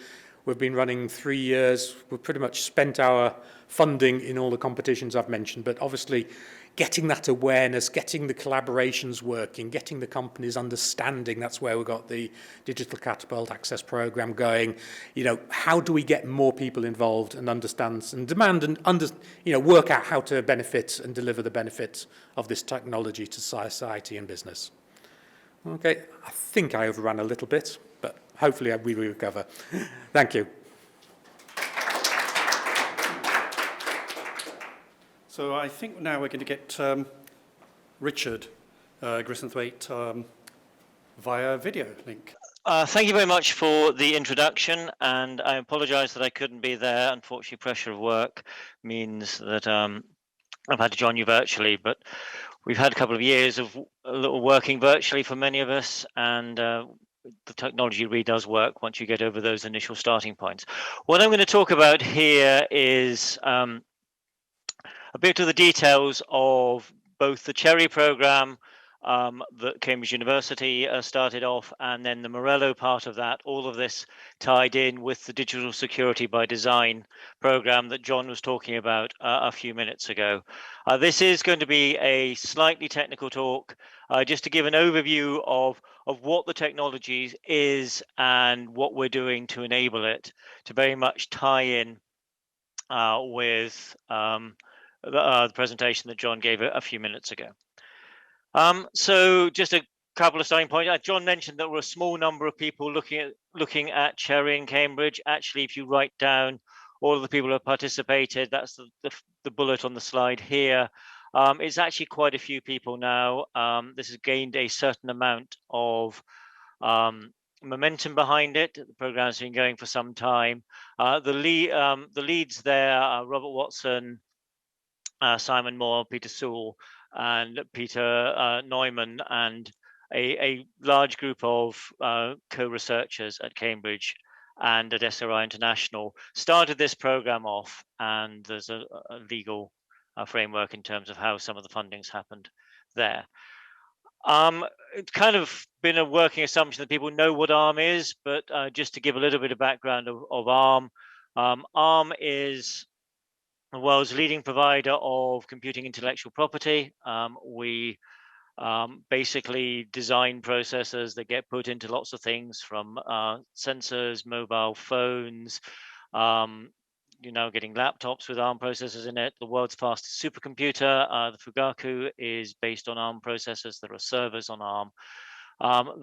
We've been running 3 years. We've pretty much spent our funding in all the competitions I've mentioned, but obviously getting that awareness, getting the collaborations working, getting the companies understanding, that's where we've got the Digital Catapult Access Programme going. How do we get more people involved and understand and demand and work out how to benefit and deliver the benefits of this technology to society and business? Okay, I think I overran a little bit, but hopefully we will recover. Thank you. So I think now we're going to get Richard Grissenthwaite via video link. Thank you very much for the introduction, and I apologise that I couldn't be there. Unfortunately, pressure of work means that I've had to join you virtually, but we've had a couple of years of a little working virtually for many of us, and the technology really does work once you get over those initial starting points. What I'm going to talk about here is a bit of the details of both the Cherry program that Cambridge University started off, and then the Morello part of that, all of this tied in with the Digital Security by Design program that John was talking about a few minutes ago. This is going to be a slightly technical talk, just to give an overview of what the technology is and what we're doing to enable it, to very much tie in with the presentation that John gave a few minutes ago. So just a couple of starting points. John mentioned that there were a small number of people looking at Cherry in Cambridge. Actually, if you write down all of the people who have participated, that's the bullet on the slide here. It's actually quite a few people now. This has gained a certain amount of momentum behind it. The program's been going for some time. The leads there are Robert Watson, Simon Moore, Peter Sewell, and Peter Neumann, and a large group of co-researchers at Cambridge and at SRI International started this program off, and there's a legal framework in terms of how some of the funding's happened there. It's kind of been a working assumption that people know what ARM is, but just to give a little bit of background of ARM, ARM is the world's leading provider of computing intellectual property. We basically design processors that get put into lots of things, from sensors, mobile phones, you're now getting laptops with ARM processors in it. The world's fastest supercomputer, the Fugaku, is based on ARM processors. There are servers on ARM.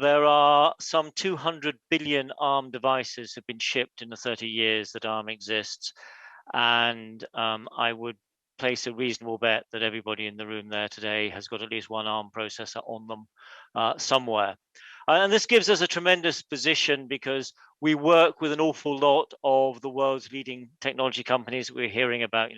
There are some 200 billion ARM devices have been shipped in the 30 years that ARM exists. And I would place a reasonable bet that everybody in the room there today has got at least one ARM processor on them somewhere. And this gives us a tremendous position because we work with an awful lot of the world's leading technology companies that we're hearing about,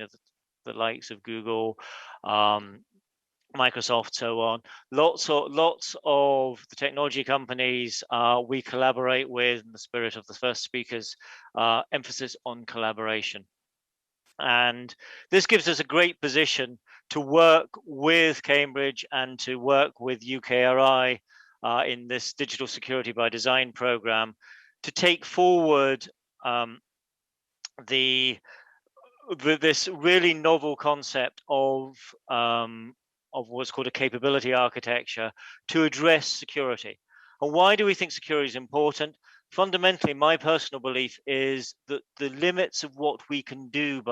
the likes of Google, Microsoft, so on. Lots of the technology companies we collaborate with, in the spirit of the first speaker's emphasis on collaboration. And this gives us a great position to work with Cambridge and to work with UKRI in this Digital Security by Design program to take forward this really novel concept of what's called a capability architecture to address security. And why do we think security is important? Fundamentally, my personal belief is that the limits of what we can do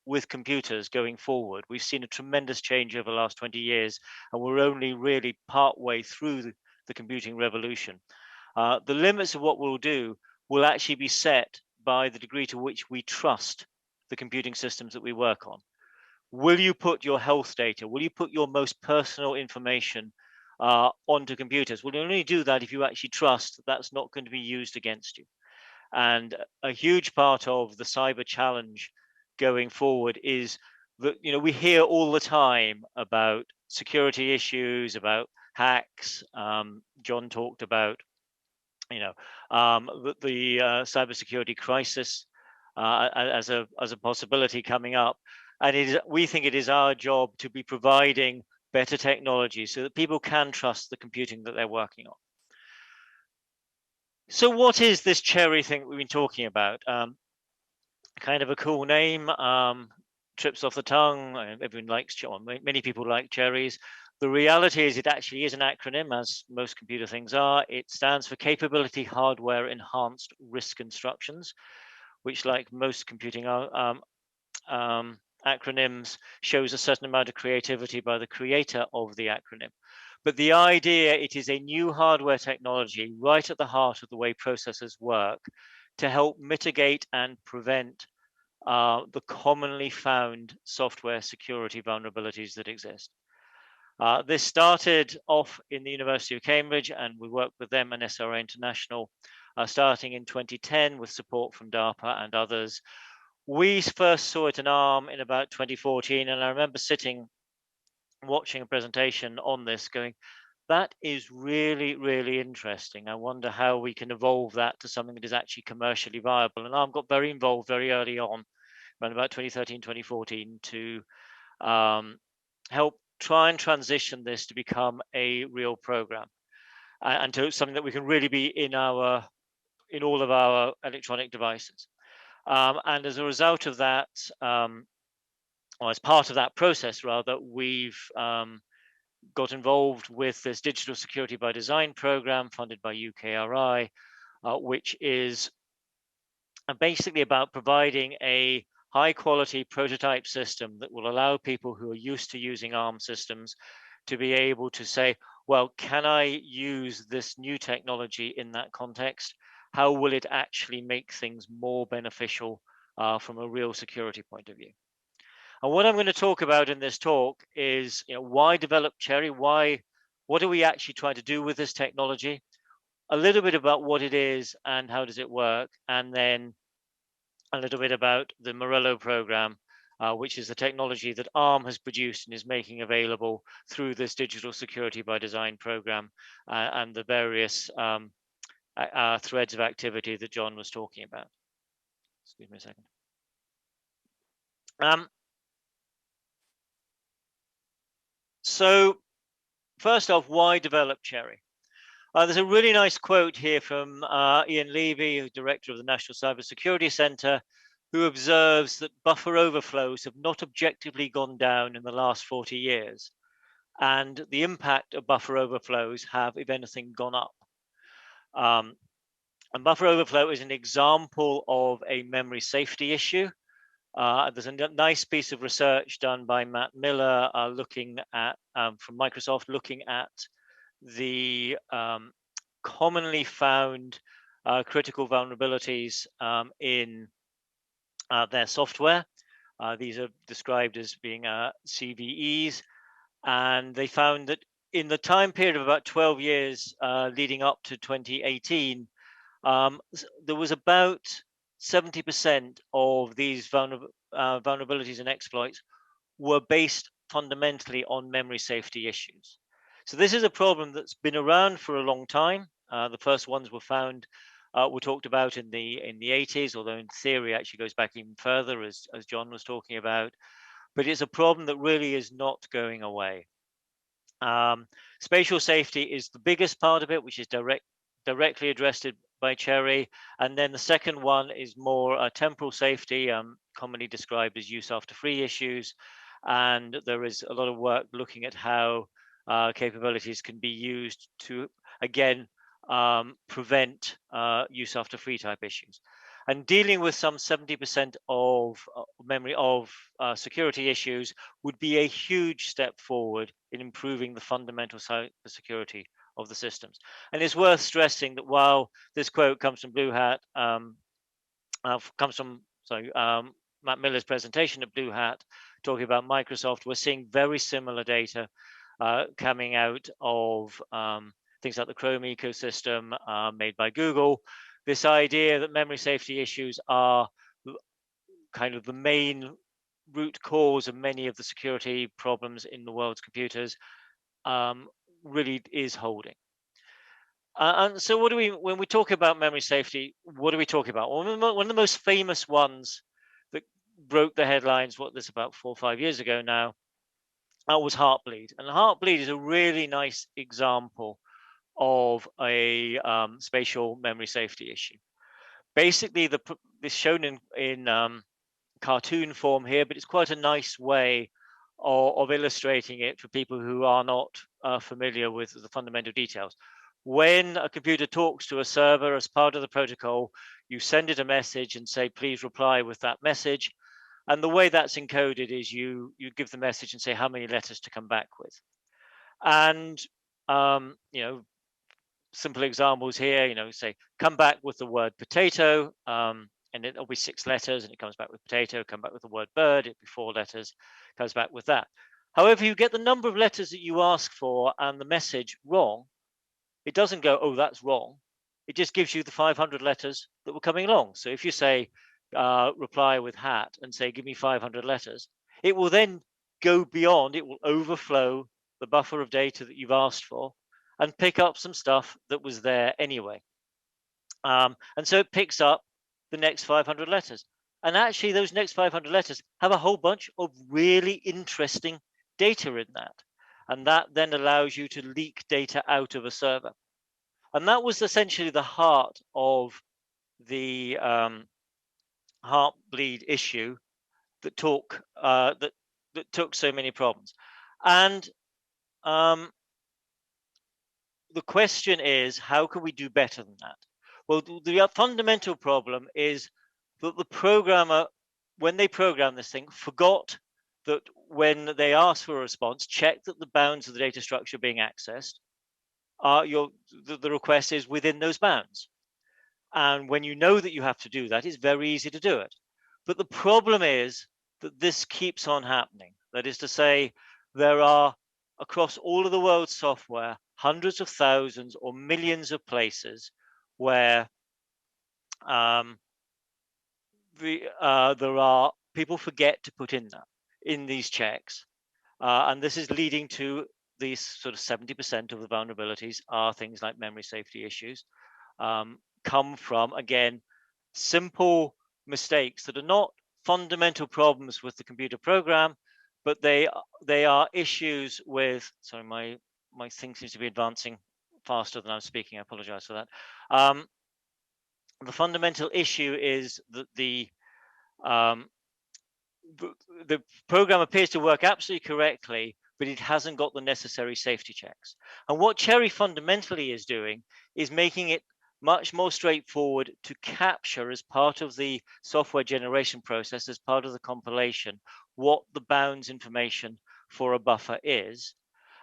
with computers going forward, we've seen a tremendous change over the last 20 years, and we're only really part way through the computing revolution. The limits of what we'll do will actually be set by the degree to which we trust the computing systems that we work on. Will you put your health data, will you put your most personal information onto computers? Well, you only do that if you actually trust that that's not going to be used against you. And a huge part of the cyber challenge going forward is that, we hear all the time about security issues, about hacks. John talked about, the cybersecurity crisis as a possibility coming up. And we think it is our job to be providing better technology so that people can trust the computing that they're working on. So what is this cherry thing we've been talking about? Kind of a cool name, trips off the tongue. Everyone likes, many people like cherries. The reality is it actually is an acronym, as most computer things are. It stands for Capability Hardware Enhanced Risk Instructions, which, like most computing acronyms, shows a certain amount of creativity by the creator of the acronym. But the idea, it is a new hardware technology right at the heart of the way processors work to help mitigate and prevent the commonly found software security vulnerabilities that exist. This started off in the University of Cambridge, and we worked with them and SRI International starting in 2010 with support from DARPA and others. We first saw it in ARM in about 2014, and I remember watching a presentation on this going, that is really, really interesting. I wonder how we can evolve that to something that is actually commercially viable. And ARM got very involved very early on, around about 2013, 2014, to help try and transition this to become a real program and to something that we can really be in all of our electronic devices. And as a result of that, or as part of that process, rather, we've got involved with this Digital Security by Design program funded by UKRI, which is basically about providing a high-quality prototype system that will allow people who are used to using ARM systems to be able to say, well, can I use this new technology in that context? How will it actually make things more beneficial from a real security point of view? And what I'm going to talk about in this talk is, why develop Cherry? What are we actually trying to do with this technology? A little bit about what it is and how does it work, and then a little bit about the Morello program, which is the technology that ARM has produced and is making available through this Digital Security by Design program and the various threads of activity that John was talking about. Excuse me a second. So first off, why develop Cherry? There's a really nice quote here from Ian Levy, director of the National Cybersecurity Centre, who observes that buffer overflows have not objectively gone down in the last 40 years. And the impact of buffer overflows have, if anything, gone up. And buffer overflow is an example of a memory safety issue. There's a nice piece of research done by Matt Miller looking at, from Microsoft, looking at the commonly found critical vulnerabilities in their software. These are described as being CVEs, and they found that in the time period of about 12 years leading up to 2018, there was about 70% of these vulnerabilities and exploits were based fundamentally on memory safety issues. So this is a problem that's been around for a long time. The first ones were found, were talked about in the 80s, although in theory actually goes back even further, as John was talking about. But it's a problem that really is not going away. Spatial safety is the biggest part of it, which is directly addressed by Cherry. And then the second one is more temporal safety, commonly described as use after free issues. And there is a lot of work looking at how capabilities can be used to, again, prevent use after free type issues. And dealing with some 70% of memory of security issues would be a huge step forward in improving the fundamental security of the systems. And it's worth stressing that while this quote comes from Blue Hat, Matt Miller's presentation at Blue Hat, talking about Microsoft, we're seeing very similar data coming out of things like the Chrome ecosystem made by Google. This idea that memory safety issues are kind of the main root cause of many of the security problems in the world's computers really is holding. And so what do we, when we talk about memory safety, what are we talking about? Well, one of the most famous ones that broke the headlines, about 4 or 5 years ago now, was Heartbleed. And Heartbleed is a really nice example of a spatial memory safety issue. Basically, this shown in cartoon form here, but it's quite a nice way of illustrating it for people who are not familiar with the fundamental details. When a computer talks to a server as part of the protocol, you send it a message and say, please reply with that message. And the way that's encoded is you give the message and say how many letters to come back with. And, simple examples here, say, come back with the word potato, and it'll be 6 letters, and it comes back with potato, come back with the word bird, it'll be 4 letters, comes back with that. However, you get the number of letters that you ask for and the message wrong, it doesn't go, oh, that's wrong. It just gives you the 500 letters that were coming along. So if you say, reply with hat and say, give me 500 letters, it will then go beyond, it will overflow the buffer of data that you've asked for and pick up some stuff that was there anyway. And so it picks up the next 500 letters. And actually, those next 500 letters have a whole bunch of really interesting data in that. And that then allows you to leak data out of a server. And that was essentially the heart of the Heartbleed issue that took so many problems. And the question is, how can we do better than that? Well, the fundamental problem is that the programmer, when they programmed this thing, forgot that when they asked for a response, check that the bounds of the data structure being accessed, the request is within those bounds. And when you know that you have to do that, it's very easy to do it. But the problem is that this keeps on happening. That is to say, there are, across all of the world's software, hundreds of thousands or millions of places where there are people forget to put in these checks, and this is leading to these sort of 70% of the vulnerabilities are things like memory safety issues, come from, again, simple mistakes that are not fundamental problems with the computer program, but they are issues with, sorry, my thing seems to be advancing faster than I'm speaking. I apologize for that. The fundamental issue is that the program appears to work absolutely correctly, but it hasn't got the necessary safety checks. And what Cherry fundamentally is doing is making it much more straightforward to capture, as part of the software generation process, as part of the compilation, what the bounds information for a buffer is.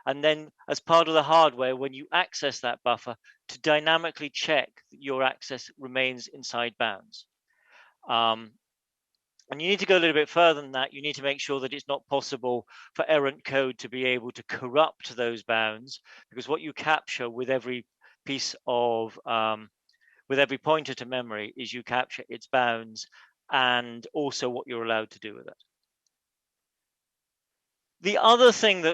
And then as part of the hardware, when you access that buffer, to dynamically check that your access remains inside bounds. And you need to go a little bit further than that. You need to make sure that it's not possible for errant code to be able to corrupt those bounds, because what you capture with every piece of, with every pointer to memory, is you capture its bounds and also what you're allowed to do with it. The other thing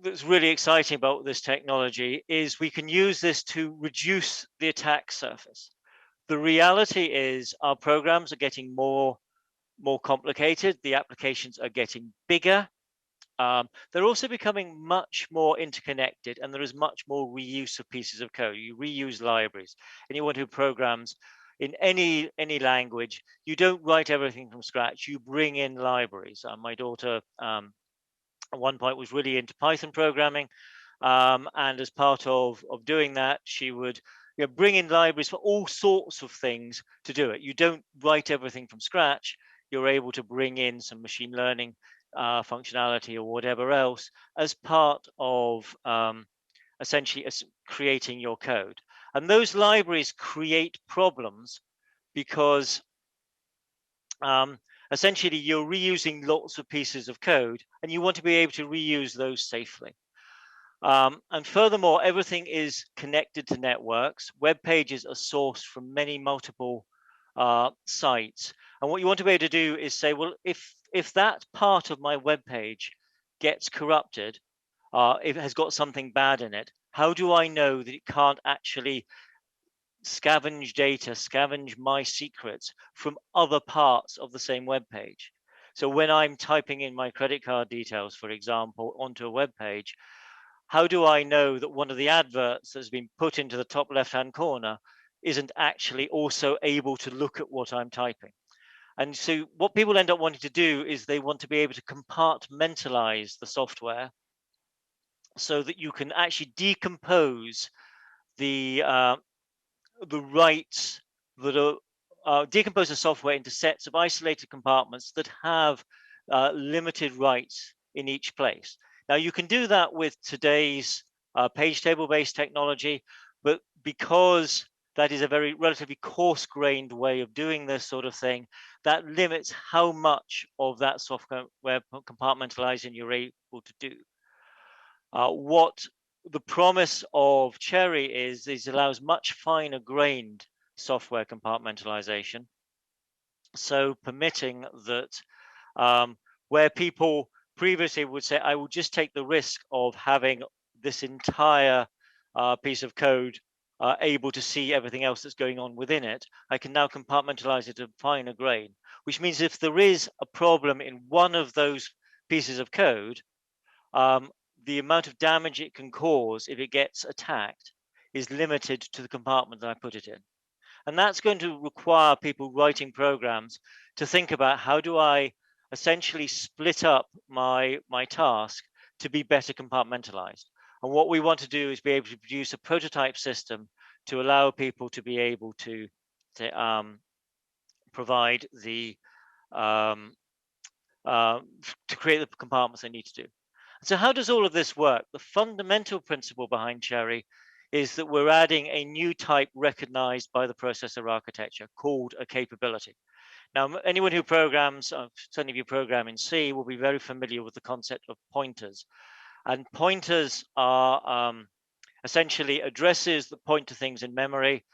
that's really exciting about this technology is we can use this to reduce the attack surface. The reality is our programs are getting more complicated. The applications are getting bigger. They're also becoming much more interconnected, and there is much more reuse of pieces of code. You reuse libraries. Anyone who programs in any language, you don't write everything from scratch. You bring in libraries. My daughter at one point was really into Python programming, and as part of doing that, she would bring in libraries for all sorts of things to do it. You don't write everything from scratch. You're able to bring in some machine learning functionality or whatever else as part of essentially creating your code. And those libraries create problems because essentially you're reusing lots of pieces of code, and you want to be able to reuse those safely. And furthermore, everything is connected to networks. Web pages are sourced from many multiple sites. And what you want to be able to do is say, well, if that part of my web page gets corrupted, if it has got something bad in it, how do I know that it can't actually scavenge data, scavenge my secrets from other parts of the same web page? So when I'm typing in my credit card details, for example, onto a web page, how do I know that one of the adverts that's been put into the top left-hand corner isn't actually also able to look at what I'm typing? And so what people end up wanting to do is they want to be able to compartmentalize the software so that you can actually decompose the rights that are decompose the software into sets of isolated compartments that have limited rights in each place. Now, you can do that with today's page table-based technology, but because that is a very relatively coarse-grained way of doing this sort of thing, that limits how much of that software compartmentalizing you're able to do. What the promise of Cherry is it allows much finer grained software compartmentalization, so permitting that where people previously would say, I will just take the risk of having this entire piece of code able to see everything else that's going on within it, I can now compartmentalize it to finer grain, which means if there is a problem in one of those pieces of code, the amount of damage it can cause if it gets attacked is limited to the compartment that I put it in. And that's going to require people writing programs to think about, how do I essentially split up my task to be better compartmentalized? And what we want to do is be able to produce a prototype system to allow people to be able to provide the to create the compartments they need to do. So how does all of this work? The fundamental principle behind Cherry is that we're adding a new type recognized by the processor architecture called a capability. Now, anyone who programs, certainly if you program in C, will be very familiar with the concept of pointers. And pointers are essentially addresses that point to things in memory.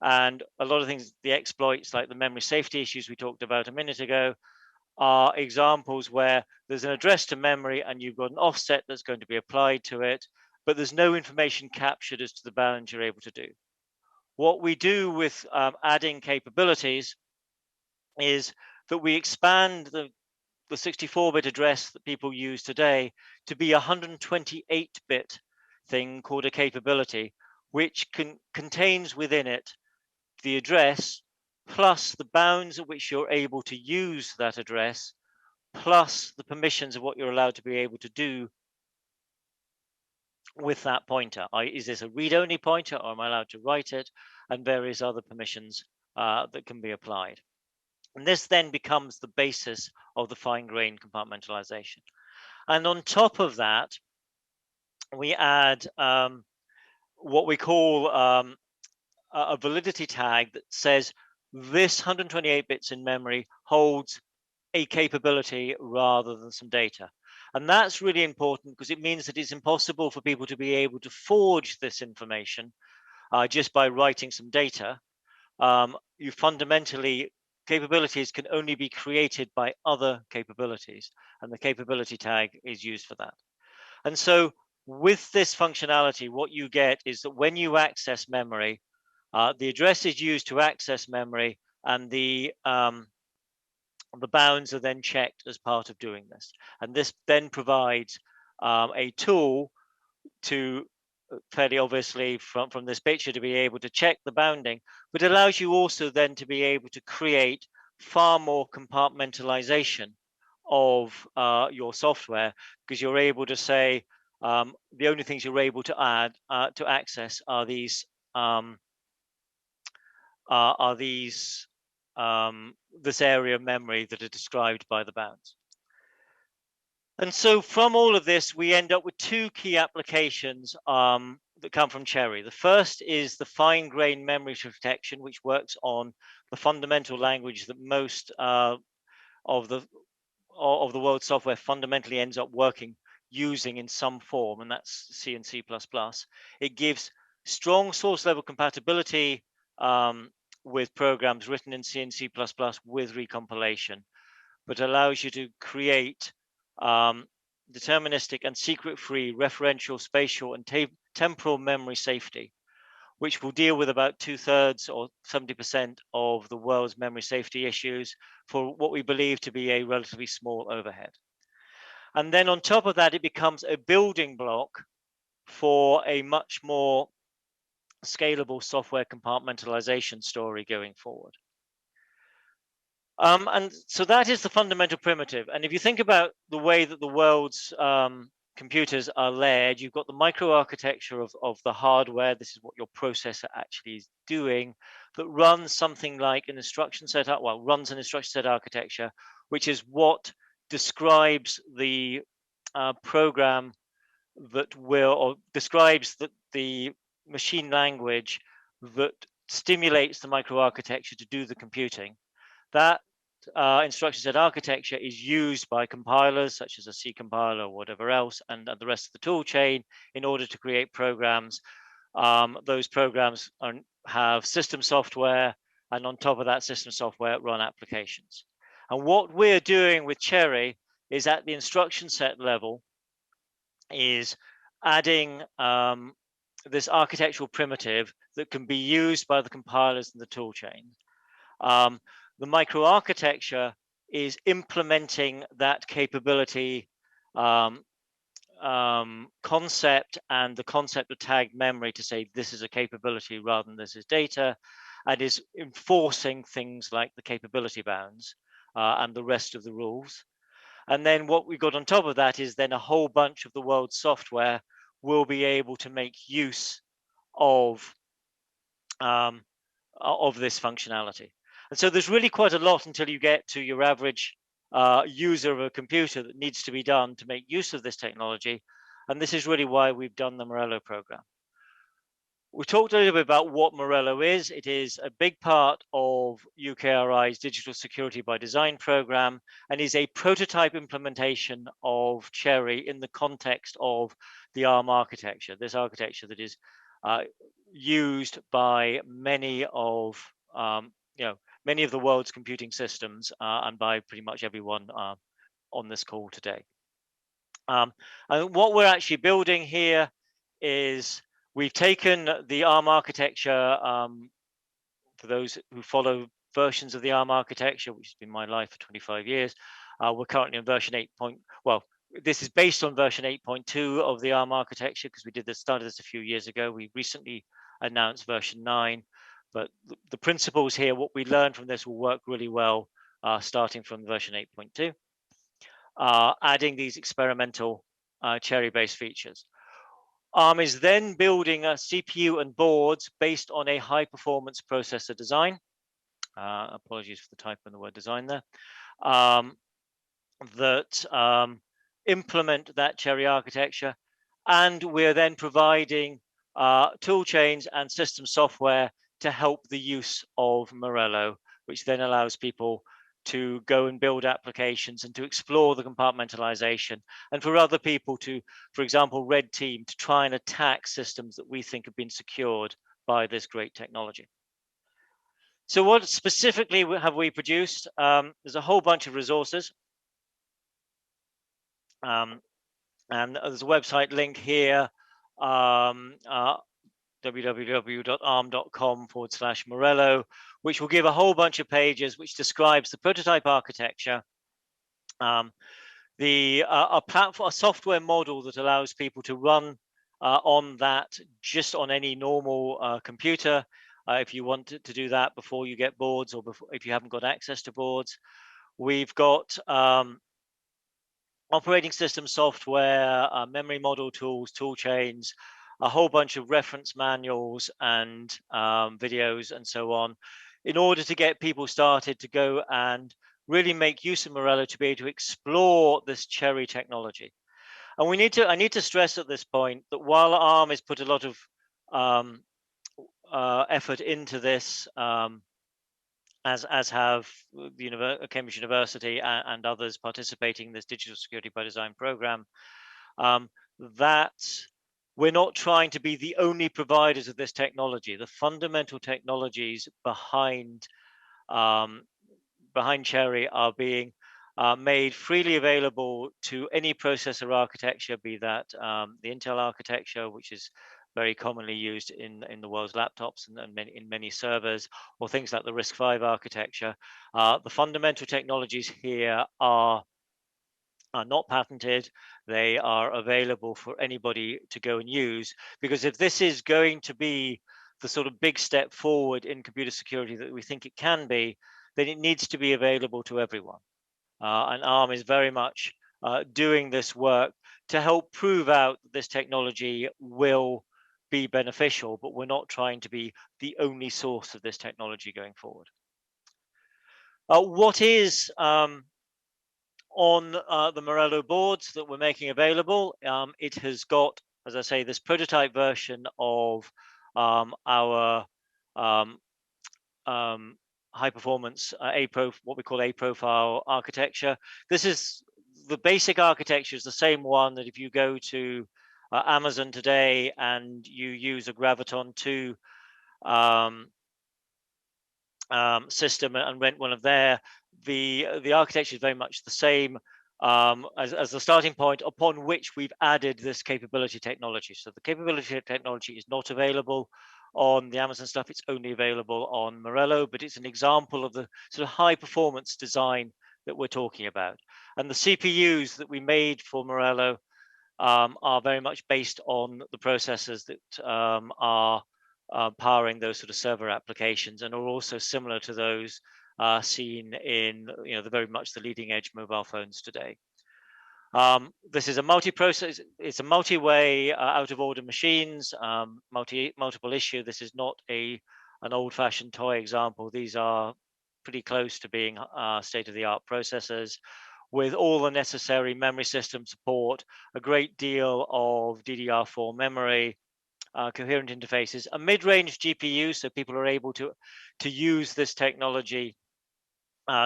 And a lot of things, the exploits like the memory safety issues we talked about a minute ago, are examples where there's an address to memory and you've got an offset that's going to be applied to it, but there's no information captured as to the bounds you're able to do. What we do with adding capabilities is that we expand the 64-bit address that people use today to be a 128-bit thing called a capability, which contains within it the address plus the bounds at which you're able to use that address, plus the permissions of what you're allowed to be able to do with that pointer. Is this a read-only pointer, or am I allowed to write it? And various other permissions that can be applied. And this then becomes the basis of the fine-grained compartmentalization. And on top of that, we add what we call a validity tag that says this 128 bits in memory holds a capability rather than some data. And that's really important because it means that it's impossible for people to be able to forge this information just by writing some data. You fundamentally, capabilities can only be created by other capabilities, and the capability tag is used for that. And so with this functionality, what you get is that when you access memory, the address is used to access memory, and the bounds are then checked as part of doing this. And this then provides a tool to, fairly obviously from this picture, to be able to check the bounding, but it allows you also then to be able to create far more compartmentalization of your software, because you're able to say the only things you're able to add to access are these this area of memory that are described by the bounds. And so from all of this, we end up with two key applications that come from Cherry. The first is the fine-grained memory protection, which works on the fundamental language that most of the world's software fundamentally ends up working using in some form, and that's C and C++. It gives strong source level compatibility with programs written in C and C++ with recompilation, but allows you to create deterministic and secret-free referential, spatial, and temporal memory safety, which will deal with about 2/3 or 70% of the world's memory safety issues for what we believe to be a relatively small overhead. And then on top of that, it becomes a building block for a much more scalable software compartmentalization story going forward. And so that is the fundamental primitive. And if you think about the way that the world's computers are layered, you've got the microarchitecture of the hardware. This is what your processor actually is doing, that runs something like an instruction set up, well, runs an instruction set architecture, which is what describes the program that will, or describes the machine language that stimulates the microarchitecture to do the computing. That instruction set architecture is used by compilers such as a C compiler or whatever else, and the rest of the tool chain in order to create programs. Those programs have system software, and on top of that system software, run applications. And what we're doing with Cherry is at the instruction set level is adding this architectural primitive that can be used by the compilers in the tool chain. The microarchitecture is implementing that capability concept and the concept of tagged memory to say this is a capability rather than this is data, and is enforcing things like the capability bounds and the rest of the rules. And then what we've got on top of that is then a whole bunch of the world's software will be able to make use of this functionality. And so there's really quite a lot until you get to your average user of a computer that needs to be done to make use of this technology. And this is really why we've done the Morello program. We talked a little bit about what Morello is. It is a big part of UKRI's Digital Security by Design program and is a prototype implementation of Cherry in the context of the ARM architecture. This architecture that is used by many of many of the world's computing systems and by pretty much everyone on this call today. And what we're actually building here is we've taken the ARM architecture, for those who follow versions of the ARM architecture, which has been my life for 25 years. We're currently on version 8. Well, this is based on version 8.2 of the ARM architecture because we started this a few years ago. We recently announced version 9, but the principles here, what we learned from this will work really well starting from version 8.2. Adding these experimental Cherry-based features. ARM is then building a CPU and boards based on a high-performance processor design. Apologies for the typo in the word design there. That implement that Cherry architecture. And we're then providing tool chains and system software to help the use of Morello, which then allows people to go and build applications and to explore the compartmentalization, and for other people to, for example, red team, to try and attack systems that we think have been secured by this great technology. So what specifically have we produced? There's a whole bunch of resources. And there's a website link here, www.arm.com/Morello, which will give a whole bunch of pages which describes the prototype architecture, a platform, a software model that allows people to run on that just on any normal computer. If you want to do that before you get boards or if you haven't got access to boards. We've got operating system software, memory model tools, tool chains, a whole bunch of reference manuals and videos and so on, in order to get people started to go and really make use of Morello to be able to explore this Cherry technology. And I need to stress at this point that while ARM has put a lot of effort into this, as have Cambridge University and others participating in this Digital Security by Design program, that we're not trying to be the only providers of this technology. The fundamental technologies behind Cherry are being made freely available to any processor architecture, be that the Intel architecture, which is very commonly used in the world's laptops and in many servers, or things like the RISC-V architecture. The fundamental technologies here are not patented. They are available for anybody to go and use, because if this is going to be the sort of big step forward in computer security that we think it can be, then it needs to be available to everyone. And ARM is very much doing this work to help prove out that this technology will be beneficial, but we're not trying to be the only source of this technology going forward. What is on the Morello boards that we're making available? It has got, as I say, this prototype version of our high performance what we call A-profile architecture. This is the basic architecture, is the same one that if you go to Amazon today and you use a Graviton 2 system and rent one of there, the architecture is very much the same as the starting point, upon which we've added this capability technology. So the capability technology is not available on the Amazon stuff. It's only available on Morello, but it's an example of the sort of high performance design that we're talking about. And the CPUs that we made for Morello are very much based on the processors that are powering those sort of server applications, and are also similar to those seen in very much the leading edge mobile phones today. This is a multi-process, it's a multi-way out of order machines, multiple issue. This is not an old-fashioned toy example. These are pretty close to being state-of-the-art processors with all the necessary memory system support, a great deal of DDR4 memory, coherent interfaces, a mid-range GPU, so people are able to use this technology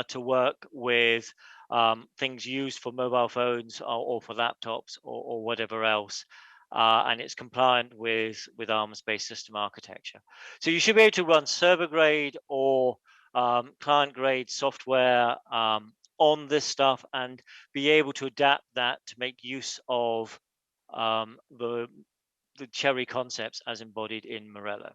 to work with things used for mobile phones or for laptops or whatever else. And it's compliant with ARM-based system architecture. So you should be able to run server-grade or client-grade software on this stuff and be able to adapt that to make use of the Cherry concepts as embodied in Morello.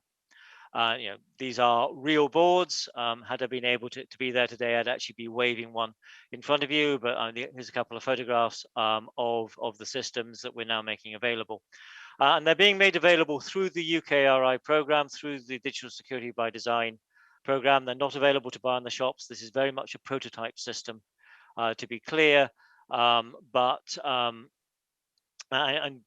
These are real boards. Had I been able to be there today, I'd actually be waving one in front of you, but here's a couple of photographs of the systems that we're now making available. And they're being made available through the UKRI program, through the Digital Security by Design program. They're not available to buy in the shops. This is very much a prototype system, to be clear, and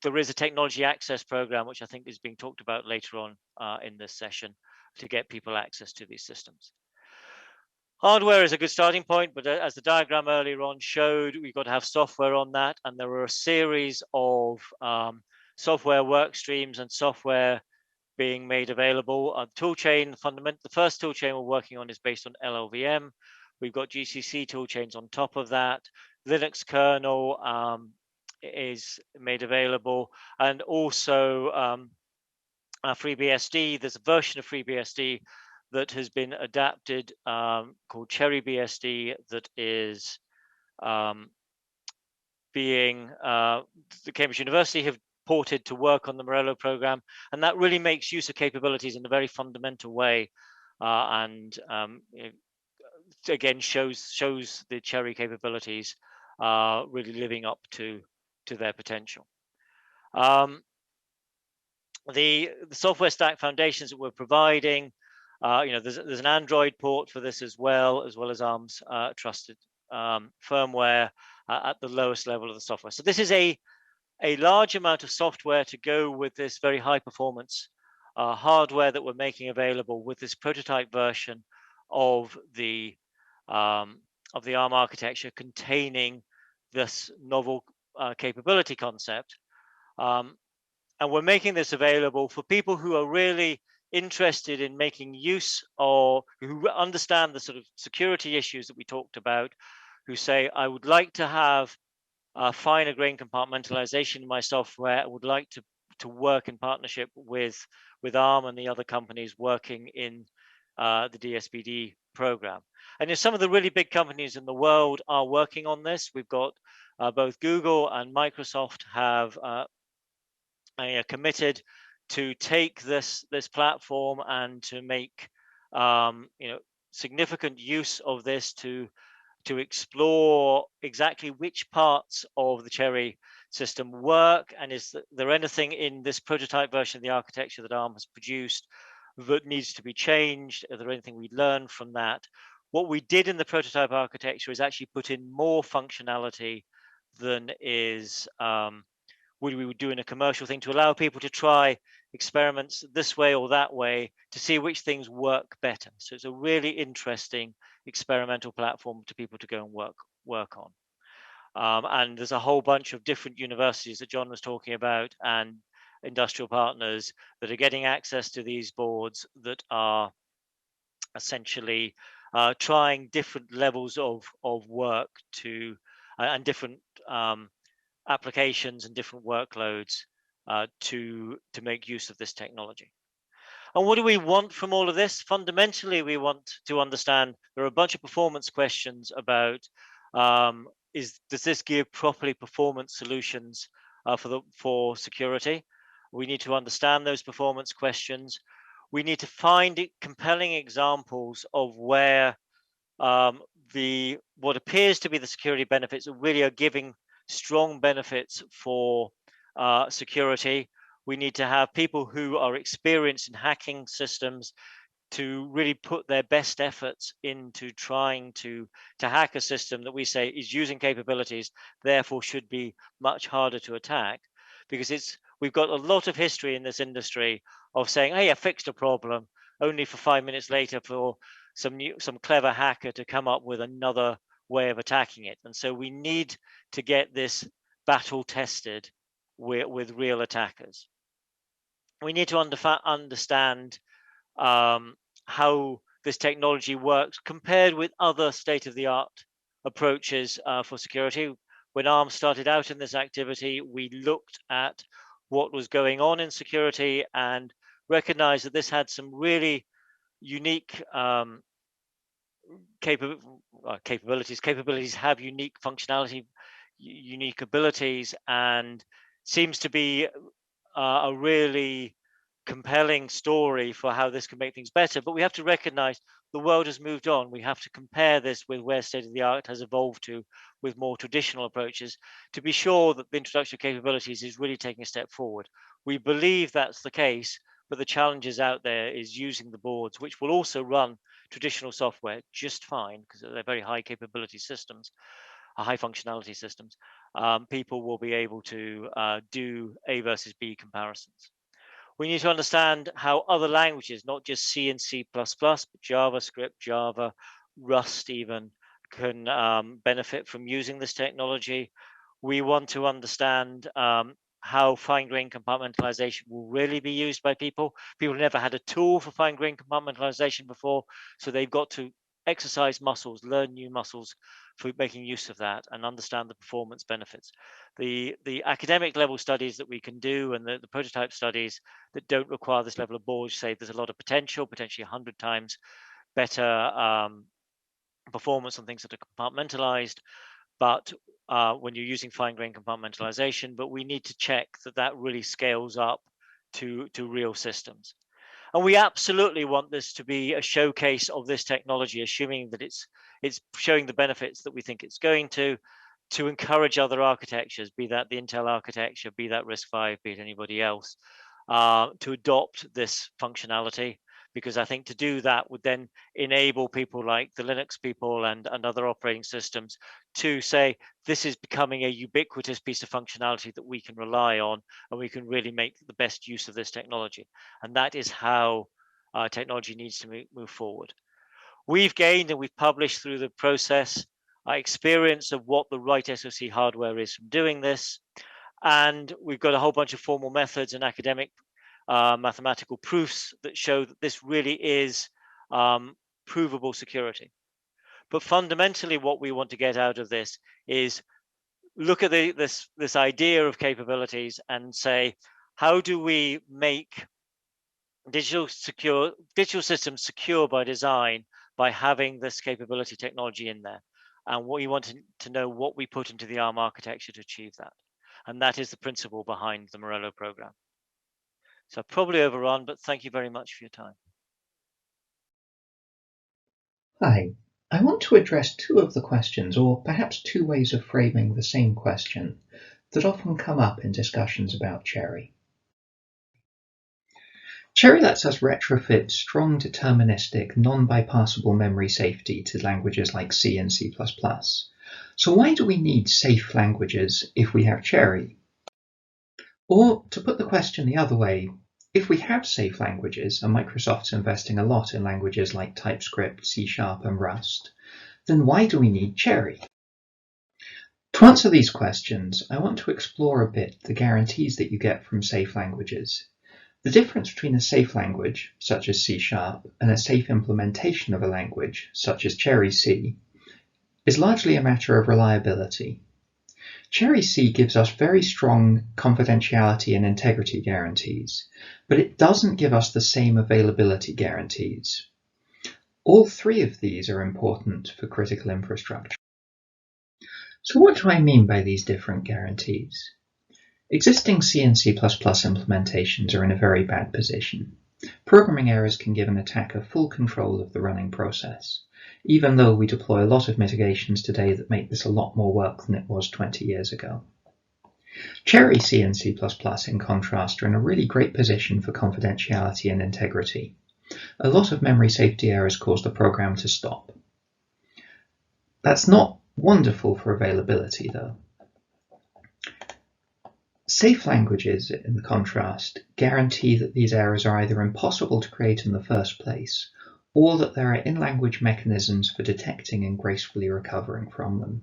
there is a technology access program, which I think is being talked about later on in this session, to get people access to these systems. Hardware is a good starting point, but as the diagram earlier on showed, we've got to have software on that, and there are a series of software work streams and software being made available. Toolchain, the first toolchain we're working on is based on LLVM. We've got GCC toolchains on top of that. Linux kernel is made available, and also FreeBSD. There's a version of FreeBSD that has been adapted called CherryBSD that is the Cambridge University have ported to work on the Morello program, and that really makes use of capabilities in a very fundamental way, and again shows the Cherry capabilities really living up to their potential. The software stack foundations that we're providing, there's an Android port for this as well as ARM's trusted firmware at the lowest level of the software. So this is a large amount of software to go with this very high performance hardware that we're making available with this prototype version of the ARM architecture containing this novel capability concept. And we're making this available for people who are really interested in making use or who understand the sort of security issues that we talked about, who say, I would like to have finer grain compartmentalization in my software. I would like to work in partnership with ARM and the other companies working in the DSbD program. And some of the really big companies in the world are working on this. We've got both Google and Microsoft have committed to take this platform and to make significant use of this to explore exactly which parts of the Cherry system work, and is there anything in this prototype version of the architecture that ARM has produced that needs to be changed? Is there anything we learned from that? What we did in the prototype architecture is actually put in more functionality than is we would do in a commercial thing, to allow people to try experiments this way or that way to see which things work better. So it's a really interesting experimental platform to people to go and work on. And there's a whole bunch of different universities that John was talking about and industrial partners that are getting access to these boards that are essentially trying different levels of work and different applications and different workloads to make use of this technology. And what do we want from all of this? Fundamentally, we want to understand there are a bunch of performance questions about does this give properly performance solutions for security? We need to understand those performance questions. We need to find compelling examples of where what appears to be the security benefits really are giving strong benefits for security. We need to have people who are experienced in hacking systems to really put their best efforts into trying to hack a system that we say is using capabilities, therefore should be much harder to attack, because we've got a lot of history in this industry of saying, hey, I fixed a problem, only for 5 minutes later for some clever hacker to come up with another way of attacking it. And so we need to get this battle tested with real attackers. we need to understand how this technology works compared with other state-of-the-art approaches for security. When ARM started out in this activity, we looked at what was going on in security and recognized that this had some really unique capabilities. Capabilities have unique functionality, unique abilities, and seems to be a really compelling story for how this can make things better. But we have to recognize the world has moved on. We have to compare this with where state of the art has evolved to with more traditional approaches to be sure that the introduction of capabilities is really taking a step forward. We believe that's the case, but the challenges out there is using the boards, which will also run traditional software just fine because they're very high capability systems, high functionality systems. People will be able to do A versus B comparisons. We need to understand how other languages, not just C and C++, but JavaScript, Java, Rust even, can benefit from using this technology. We want to understand how fine-grained compartmentalization will really be used by people. People never had a tool for fine-grained compartmentalization before, so they've got to exercise muscles, learn new muscles for making use of that and understand the performance benefits. The academic level studies that we can do and the prototype studies that don't require this level of boards say there's a lot of potentially 100 times better performance on things that are compartmentalized, but when you're using fine-grained compartmentalization, but we need to check that that really scales up to real systems. And we absolutely want this to be a showcase of this technology, assuming that it's showing the benefits that we think it's going to encourage other architectures, be that the Intel architecture, be that RISC-V, be it anybody else, to adopt this functionality. Because I think to do that would then enable people like the Linux people and other operating systems to say, this is becoming a ubiquitous piece of functionality that we can rely on, and we can really make the best use of this technology. And that is how technology needs to move forward. We've gained and we've published through the process experience of what the right SoC hardware is from doing this. And we've got a whole bunch of formal methods and academic mathematical proofs that show that this really is provable security. But fundamentally, what we want to get out of this is look at this idea of capabilities and say, how do we make digital systems secure by design by having this capability technology in there? And what you want to know what we put into the ARM architecture to achieve that. And that is the principle behind the Morello program. So probably overrun, but thank you very much for your time. Hi, I want to address two of the questions, or perhaps two ways of framing the same question, that often come up in discussions about Cherry. Cherry lets us retrofit strong deterministic, non-bypassable memory safety to languages like C and C++. So why do we need safe languages if we have Cherry? Or, to put the question the other way, if we have safe languages, and Microsoft's investing a lot in languages like TypeScript, C# and Rust, then why do we need Cherry? To answer these questions, I want to explore a bit the guarantees that you get from safe languages. The difference between a safe language, such as C#, and a safe implementation of a language, such as Cherry C, is largely a matter of reliability. Cherry C gives us very strong confidentiality and integrity guarantees, but it doesn't give us the same availability guarantees. All three of these are important for critical infrastructure. So what do I mean by these different guarantees? Existing C and C++ implementations are in a very bad position. Programming errors can give an attacker full control of the running process, even though we deploy a lot of mitigations today that make this a lot more work than it was 20 years ago. Cherry C and C++, in contrast, are in a really great position for confidentiality and integrity. A lot of memory safety errors cause the program to stop. That's not wonderful for availability, though. Safe languages, in contrast, guarantee that these errors are either impossible to create in the first place, or that there are in-language mechanisms for detecting and gracefully recovering from them.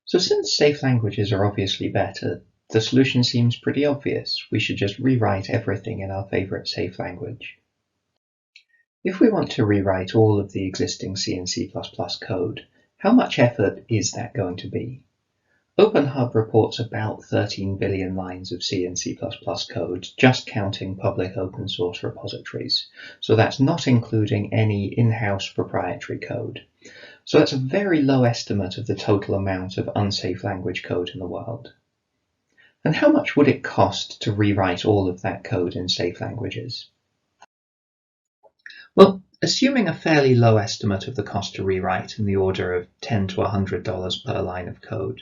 So since safe languages are obviously better, The solution seems pretty obvious. We should just rewrite everything in our favourite safe language. If we want to rewrite all of the existing C and C++ code, how much effort is that going to be? OpenHub reports about 13 billion lines of C and C++ code, just counting public open source repositories. So that's not including any in-house proprietary code. So that's a very low estimate of the total amount of unsafe language code in the world. And how much would it cost to rewrite all of that code in safe languages? Well, assuming a fairly low estimate of the cost to rewrite in the order of $10 to $100 per line of code,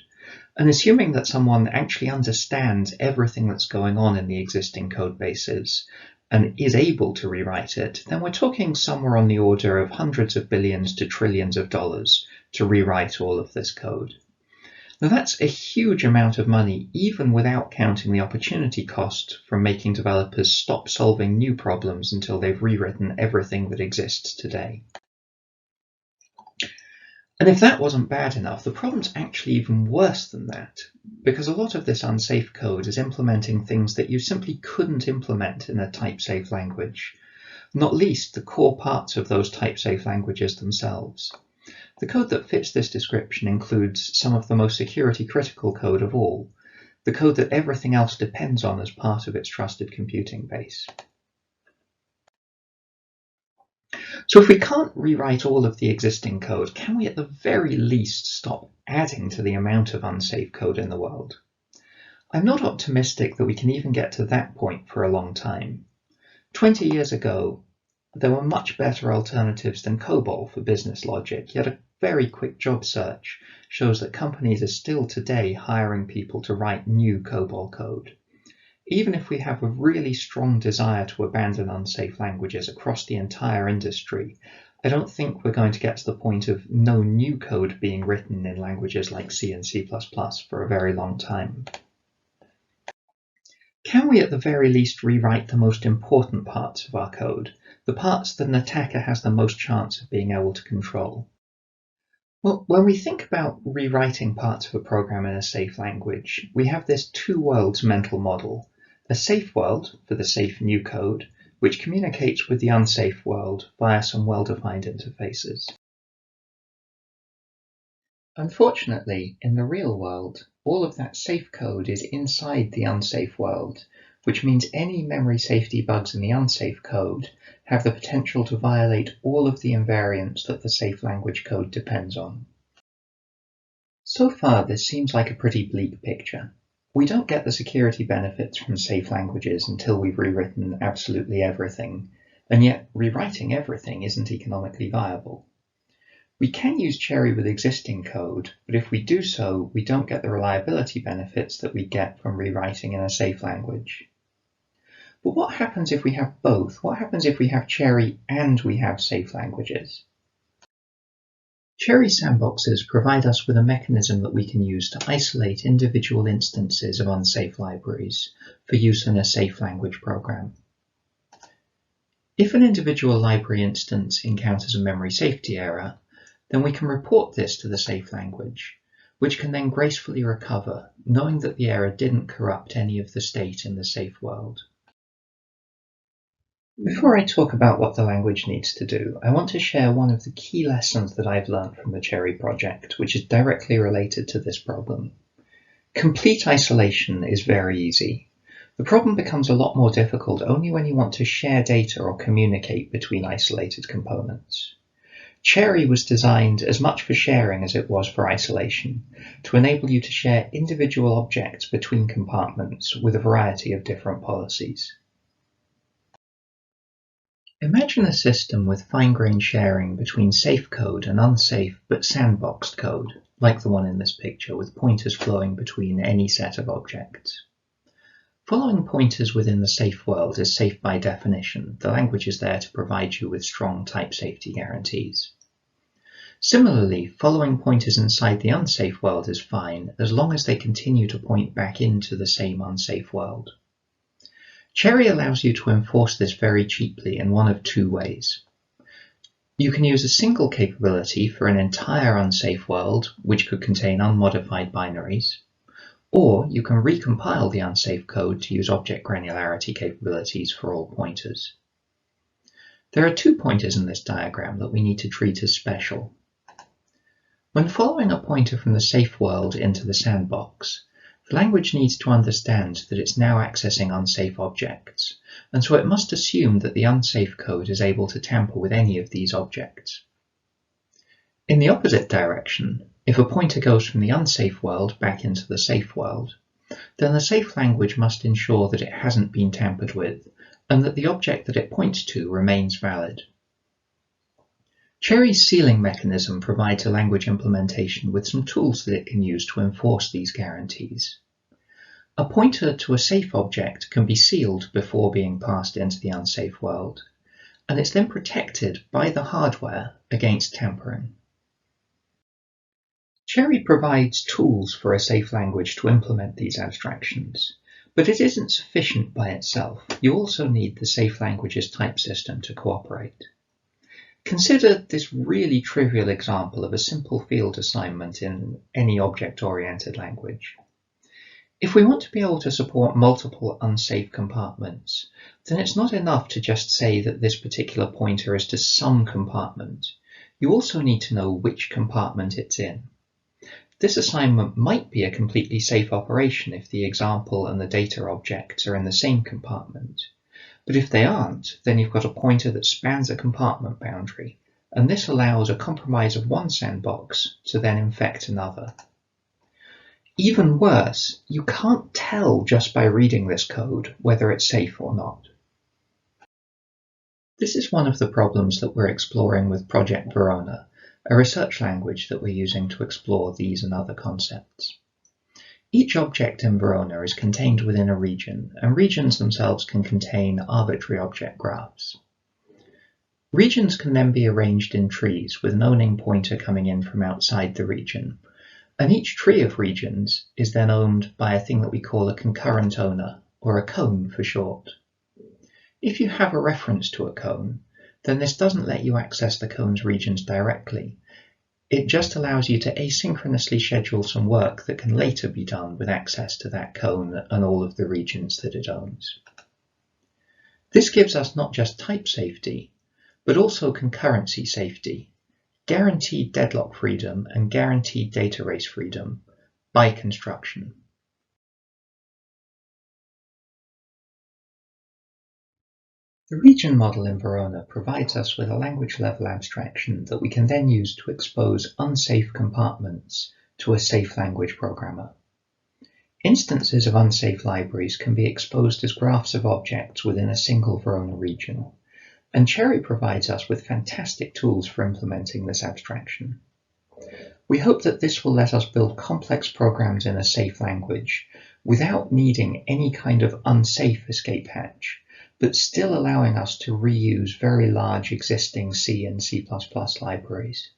and assuming that someone actually understands everything that's going on in the existing code bases and is able to rewrite it, then we're talking somewhere on the order of hundreds of billions to trillions of dollars to rewrite all of this code. Now that's a huge amount of money, even without counting the opportunity cost from making developers stop solving new problems until they've rewritten everything that exists today. And if that wasn't bad enough, the problem's actually even worse than that, because a lot of this unsafe code is implementing things that you simply couldn't implement in a type-safe language, not least the core parts of those type-safe languages themselves. The code that fits this description includes some of the most security-critical code of all, the code that everything else depends on as part of its trusted computing base. So if we can't rewrite all of the existing code, can we at the very least stop adding to the amount of unsafe code in the world? I'm not optimistic that we can even get to that point for a long time. 20 years ago, there were much better alternatives than COBOL for business logic, yet a very quick job search shows that companies are still today hiring people to write new COBOL code. Even if we have a really strong desire to abandon unsafe languages across the entire industry, I don't think we're going to get to the point of no new code being written in languages like C and C++ for a very long time. Can we at the very least rewrite the most important parts of our code, the parts that an attacker has the most chance of being able to control? Well, when we think about rewriting parts of a program in a safe language, we have this two worlds mental model. A safe world for the safe new code, which communicates with the unsafe world via some well-defined interfaces. Unfortunately, in the real world, all of that safe code is inside the unsafe world, which means any memory safety bugs in the unsafe code have the potential to violate all of the invariants that the safe language code depends on. So far, this seems like a pretty bleak picture. We don't get the security benefits from safe languages until we've rewritten absolutely everything, and yet rewriting everything isn't economically viable. We can use Cherry with existing code, but if we do so, we don't get the reliability benefits that we get from rewriting in a safe language. But what happens if we have both? What happens if we have Cherry and we have safe languages? Cherry sandboxes provide us with a mechanism that we can use to isolate individual instances of unsafe libraries for use in a safe language program. If an individual library instance encounters a memory safety error, then we can report this to the safe language, which can then gracefully recover, knowing that the error didn't corrupt any of the state in the safe world. Before I talk about what the language needs to do, I want to share one of the key lessons that I've learned from the Cherry project, which is directly related to this problem. Complete isolation is very easy. The problem becomes a lot more difficult only when you want to share data or communicate between isolated components. Cherry was designed as much for sharing as it was for isolation, to enable you to share individual objects between compartments with a variety of different policies. Imagine a system with fine-grained sharing between safe code and unsafe but sandboxed code, like the one in this picture, with pointers flowing between any set of objects. Following pointers within the safe world is safe by definition. The language is there to provide you with strong type safety guarantees. Similarly, following pointers inside the unsafe world is fine, as long as they continue to point back into the same unsafe world. Cherry allows you to enforce this very cheaply in one of two ways. You can use a single capability for an entire unsafe world, which could contain unmodified binaries, Or you can recompile the unsafe code to use object granularity capabilities for all pointers. There are 2 pointers in this diagram that we need to treat as special. When following a pointer from the safe world into the sandbox, the language needs to understand that it's now accessing unsafe objects, and so it must assume that the unsafe code is able to tamper with any of these objects. In the opposite direction, if a pointer goes from the unsafe world back into the safe world, then the safe language must ensure that it hasn't been tampered with, and that the object that it points to remains valid. Cherry's sealing mechanism provides a language implementation with some tools that it can use to enforce these guarantees. A pointer to a safe object can be sealed before being passed into the unsafe world, and it's then protected by the hardware against tampering. Cherry provides tools for a safe language to implement these abstractions, but it isn't sufficient by itself. You also need the safe language's type system to cooperate. Consider this really trivial example of a simple field assignment in any object-oriented language. If we want to be able to support multiple unsafe compartments, then it's not enough to just say that this particular pointer is to some compartment. You also need to know which compartment it's in. This assignment might be a completely safe operation if the example and the data objects are in the same compartment. But if they aren't, then you've got a pointer that spans a compartment boundary, and this allows a compromise of one sandbox to then infect another. Even worse, you can't tell just by reading this code whether it's safe or not. This is one of the problems that we're exploring with Project Verona, a research language that we're using to explore these and other concepts. Each object in Verona is contained within a region, and regions themselves can contain arbitrary object graphs. Regions can then be arranged in trees with an owning pointer coming in from outside the region, and each tree of regions is then owned by a thing that we call a concurrent owner, or a cone for short. If you have a reference to a cone, then this doesn't let you access the cone's regions directly. It just allows you to asynchronously schedule some work that can later be done with access to that cone and all of the regions that it owns. This gives us not just type safety, but also concurrency safety, guaranteed deadlock freedom and guaranteed data race freedom by construction. The region model in Verona provides us with a language-level abstraction that we can then use to expose unsafe compartments to a safe language programmer. Instances of unsafe libraries can be exposed as graphs of objects within a single Verona region, and Cherry provides us with fantastic tools for implementing this abstraction. We hope that this will let us build complex programs in a safe language without needing any kind of unsafe escape hatch, but still allowing us to reuse very large existing C and C++ libraries.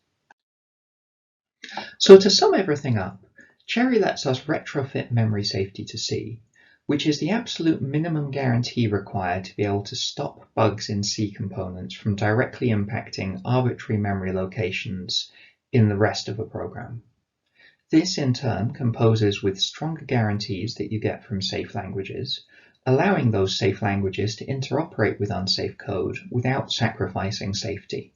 So to sum everything up, Cherry lets us retrofit memory safety to C, which is the absolute minimum guarantee required to be able to stop bugs in C components from directly impacting arbitrary memory locations in the rest of a program. This in turn composes with stronger guarantees that you get from safe languages, allowing those safe languages to interoperate with unsafe code without sacrificing safety.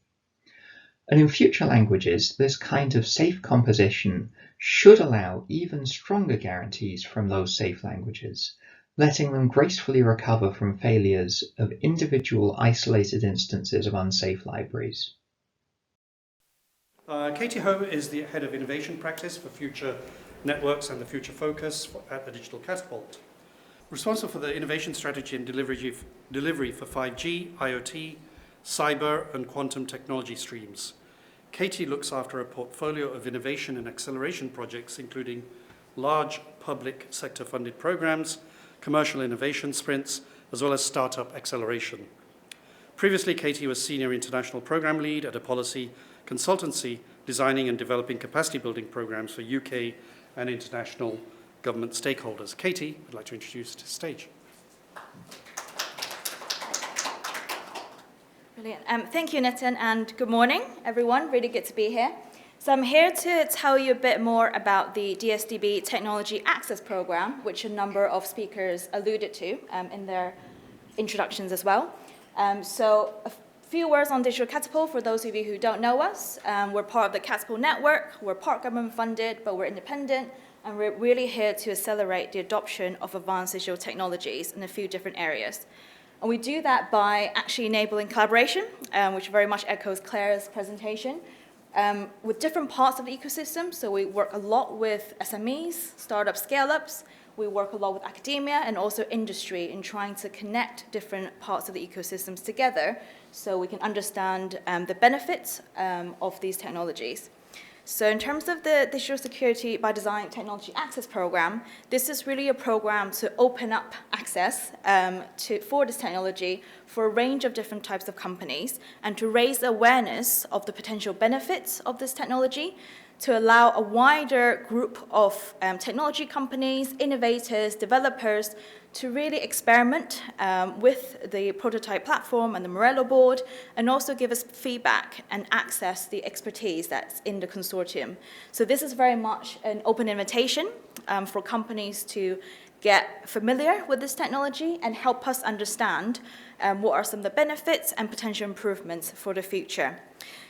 And in future languages, this kind of safe composition should allow even stronger guarantees from those safe languages, letting them gracefully recover from failures of individual isolated instances of unsafe libraries. Katie Ho is the Head of Innovation Practice for Future Networks and the Future Focus at the Digital Catapult. Responsible for the innovation strategy and delivery for 5G, IoT, cyber and quantum technology streams. Katie looks after a portfolio of innovation and acceleration projects, including large public sector funded programs, commercial innovation sprints, as well as startup acceleration. Previously, Katie was Senior International Program Lead at a policy consultancy designing and developing capacity building programs for UK and international government stakeholders. Katie, I'd like to introduce to the stage. Brilliant. Thank you, Nitin, and good morning, everyone. Really good to be here. So I'm here to tell you a bit more about the DSbD Technology Access Programme, which a number of speakers alluded to in their introductions as well. So a few words on Digital Catapult for those of you who don't know us. We're part of the Catapult network. We're part government funded, but we're independent, and we're really here to accelerate the adoption of advanced digital technologies in a few different areas. And we do that by actually enabling collaboration, which very much echoes Claire's presentation, with different parts of the ecosystem. So we work a lot with SMEs, startups, scale-ups. We work a lot with academia and also industry in trying to connect different parts of the ecosystems together so we can understand the benefits of these technologies. So in terms of the Digital Security by Design Technology Access Programme, this is really a program to open up access for this technology for a range of different types of companies and to raise awareness of the potential benefits of this technology, to allow a wider group of technology companies, innovators, developers to really experiment with the prototype platform and the Morello board, and also give us feedback and access the expertise that's in the consortium. So this is very much an open invitation for companies to get familiar with this technology and help us understand what are some of the benefits and potential improvements for the future.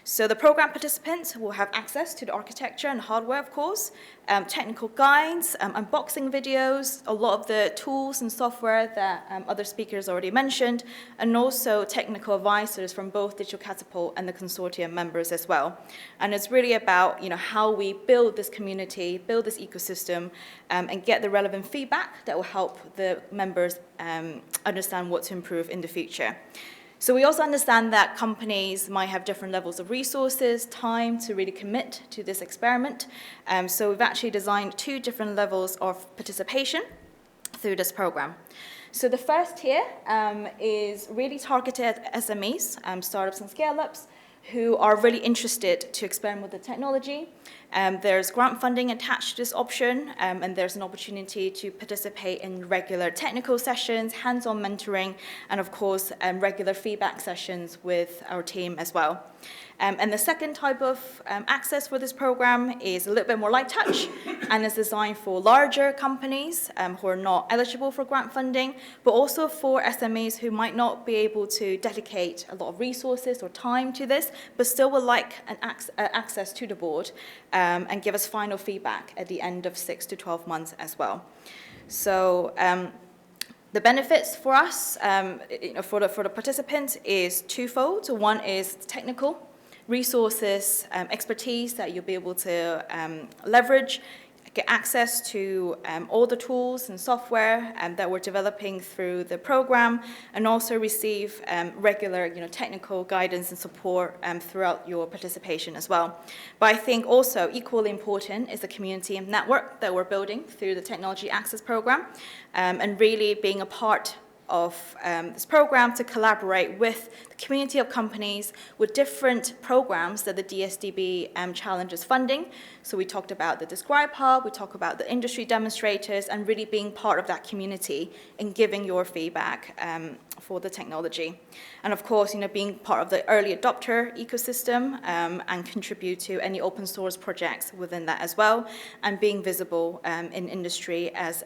So the program participants will have access to the architecture and hardware, of course, technical guides, unboxing videos, a lot of the tools and software that other speakers already mentioned, and also technical advisors from both Digital Catapult and the consortium members as well. And it's really about how we build this community, build this ecosystem, and get the relevant feedback that will help the members understand what to improve in the future. So we also understand that companies might have different levels of resources, time to really commit to this experiment. So we've actually designed 2 different levels of participation through this program. So the first tier is really targeted at SMEs, startups and scale-ups, who are really interested to experiment with the technology. There's grant funding attached to this option, and there's an opportunity to participate in regular technical sessions, hands-on mentoring, and of course, regular feedback sessions with our team as well. And the second type of access for this program is a little bit more light touch, and is designed for larger companies who are not eligible for grant funding, but also for SMEs who might not be able to dedicate a lot of resources or time to this, but still would like an access to the board and give us final feedback at the end of 6 to 12 months as well. So the benefits for us, for the participants, is twofold. So one is technical resources, expertise that you'll be able to leverage, get access to all the tools and software that we're developing through the program, and also receive regular technical guidance and support throughout your participation as well. But I think also equally important is the community and network that we're building through the Technology Access Programme, and really being a part of this program to collaborate with the community of companies with different programs that the DSdB Challenge is funding. So we talked about the Describe Hub, we talked about the industry demonstrators, and really being part of that community and giving your feedback for the technology. And of course, being part of the early adopter ecosystem and contribute to any open source projects within that as well, and being visible in industry as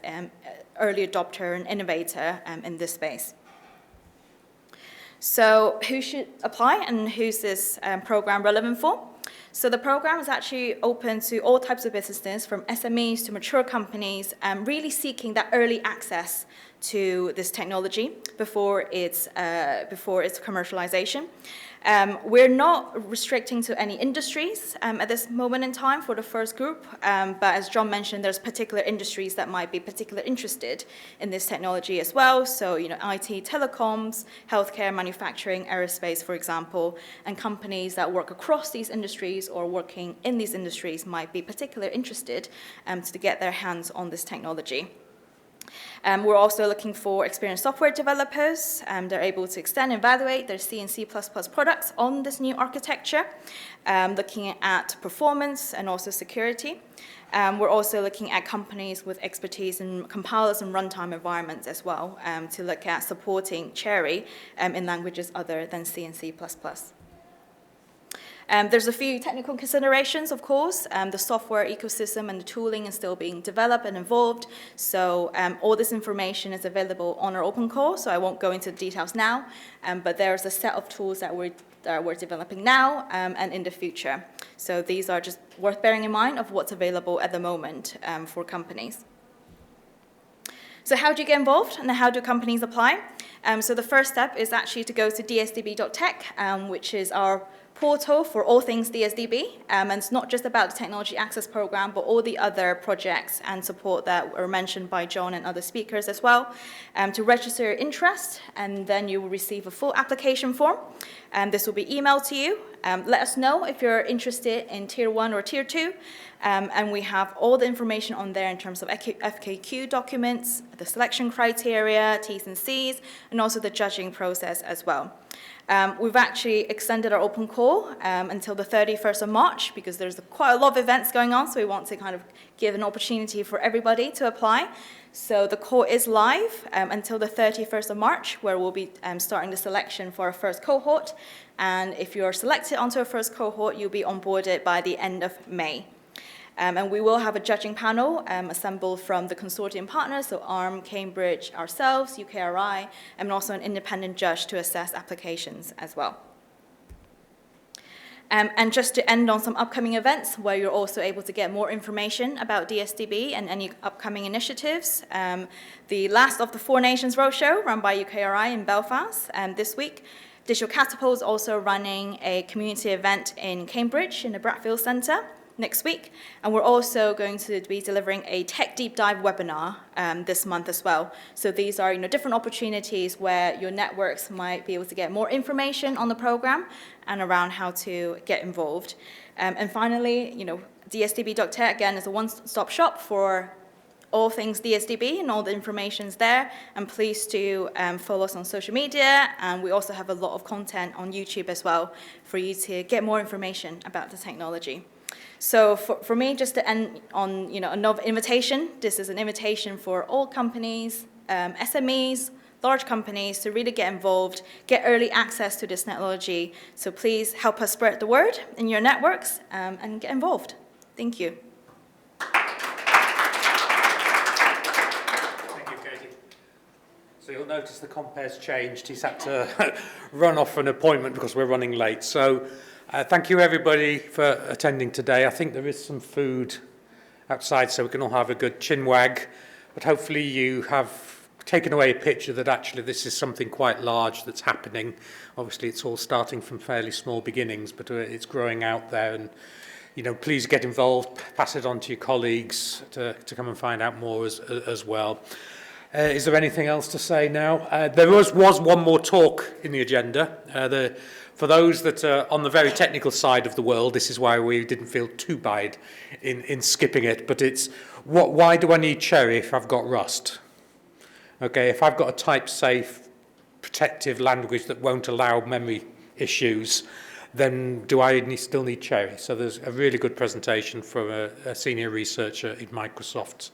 early adopter and innovator in this space. So who should apply and who's this program relevant for? So the program is actually open to all types of businesses, from SMEs to mature companies, really seeking that early access to this technology before its commercialization. We're not restricting to any industries at this moment in time for the first group, but as John mentioned, there's particular industries that might be particularly interested in this technology as well. So, IT, telecoms, healthcare, manufacturing, aerospace, for example, and companies that work across these industries or working in these industries might be particularly interested to get their hands on this technology. We're also looking for experienced software developers. They're able to extend and evaluate their C and C++ products on this new architecture, looking at performance and also security. We're also looking at companies with expertise in compilers and runtime environments as well, to look at supporting Cherry in languages other than C and C++. There's a few technical considerations, of course. The software ecosystem and the tooling is still being developed and evolved. So all this information is available on our open call, so I won't go into the details now. But there's a set of tools that we're developing now and in the future. So these are just worth bearing in mind of what's available at the moment for companies. So how do you get involved and how do companies apply? So the first step is actually to go to dsdb.tech, which is our portal for all things DSDB, and it's not just about the Technology Access Programme, but all the other projects and support that were mentioned by John and other speakers as well, to register your interest, and then you will receive a full application form. This will be emailed to you. Let us know if you're interested in Tier 1 or Tier 2, and we have all the information on there in terms of FAQ documents, the selection criteria, T's and C's, and also the judging process as well. We've actually extended our open call until the 31st of March because there's quite a lot of events going on, so we want to kind of give an opportunity for everybody to apply. So the call is live until the 31st of March, where we'll be starting the selection for our first cohort. And if you're selected onto our first cohort, you'll be onboarded by the end of May. And we will have a judging panel assembled from the consortium partners, so ARM, Cambridge, ourselves, UKRI, and also an independent judge to assess applications as well. And just to end on some upcoming events where you're also able to get more information about DSDB and any upcoming initiatives. The last of the Four Nations Roadshow run by UKRI in Belfast this week. Digital Catapult is also running a community event in Cambridge in the Bradfield Centre next week, and we're also going to be delivering a tech deep dive webinar this month as well. So these are different opportunities where your networks might be able to get more information on the program and around how to get involved. And finally, DSdb.tech again is a one-stop shop for all things DSDB, and all the information's there. And please do follow us on social media, and we also have a lot of content on YouTube as well for you to get more information about the technology. So for me, just to end on another invitation, this is an invitation for all companies, SMEs, large companies to really get involved, get early access to this technology. So please help us spread the word in your networks and get involved. Thank you. Thank you, Katie. So you'll notice the compare's changed. He's had to run off for an appointment because we're running late. So thank you, everybody, for attending today. I think there is some food outside, so we can all have a good chin wag. But hopefully you have taken away a picture that actually this is something quite large that's happening. Obviously, it's all starting from fairly small beginnings, but it's growing out there. And please get involved, pass it on to your colleagues to come and find out more as well. Is there anything else to say now? There was one more talk in the agenda. For those that are on the very technical side of the world, this is why we didn't feel too bad in skipping it, but it's why do I need Cherry if I've got Rust? Okay, if I've got a type-safe, protective language that won't allow memory issues, then do I still need Cherry? So there's a really good presentation from a senior researcher in Microsoft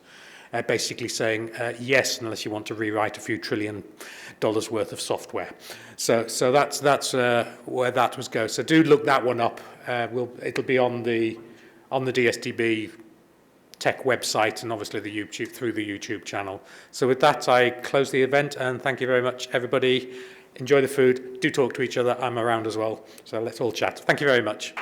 basically saying yes, unless you want to rewrite a few $1 trillion worth of software. So that's where that was go. So do look that one up. It'll be on the DSDB Tech website and obviously through the YouTube channel. So with that, I close the event and thank you very much, everybody. Enjoy the food. Do talk to each other. I'm around as well. So let's all chat. Thank you very much.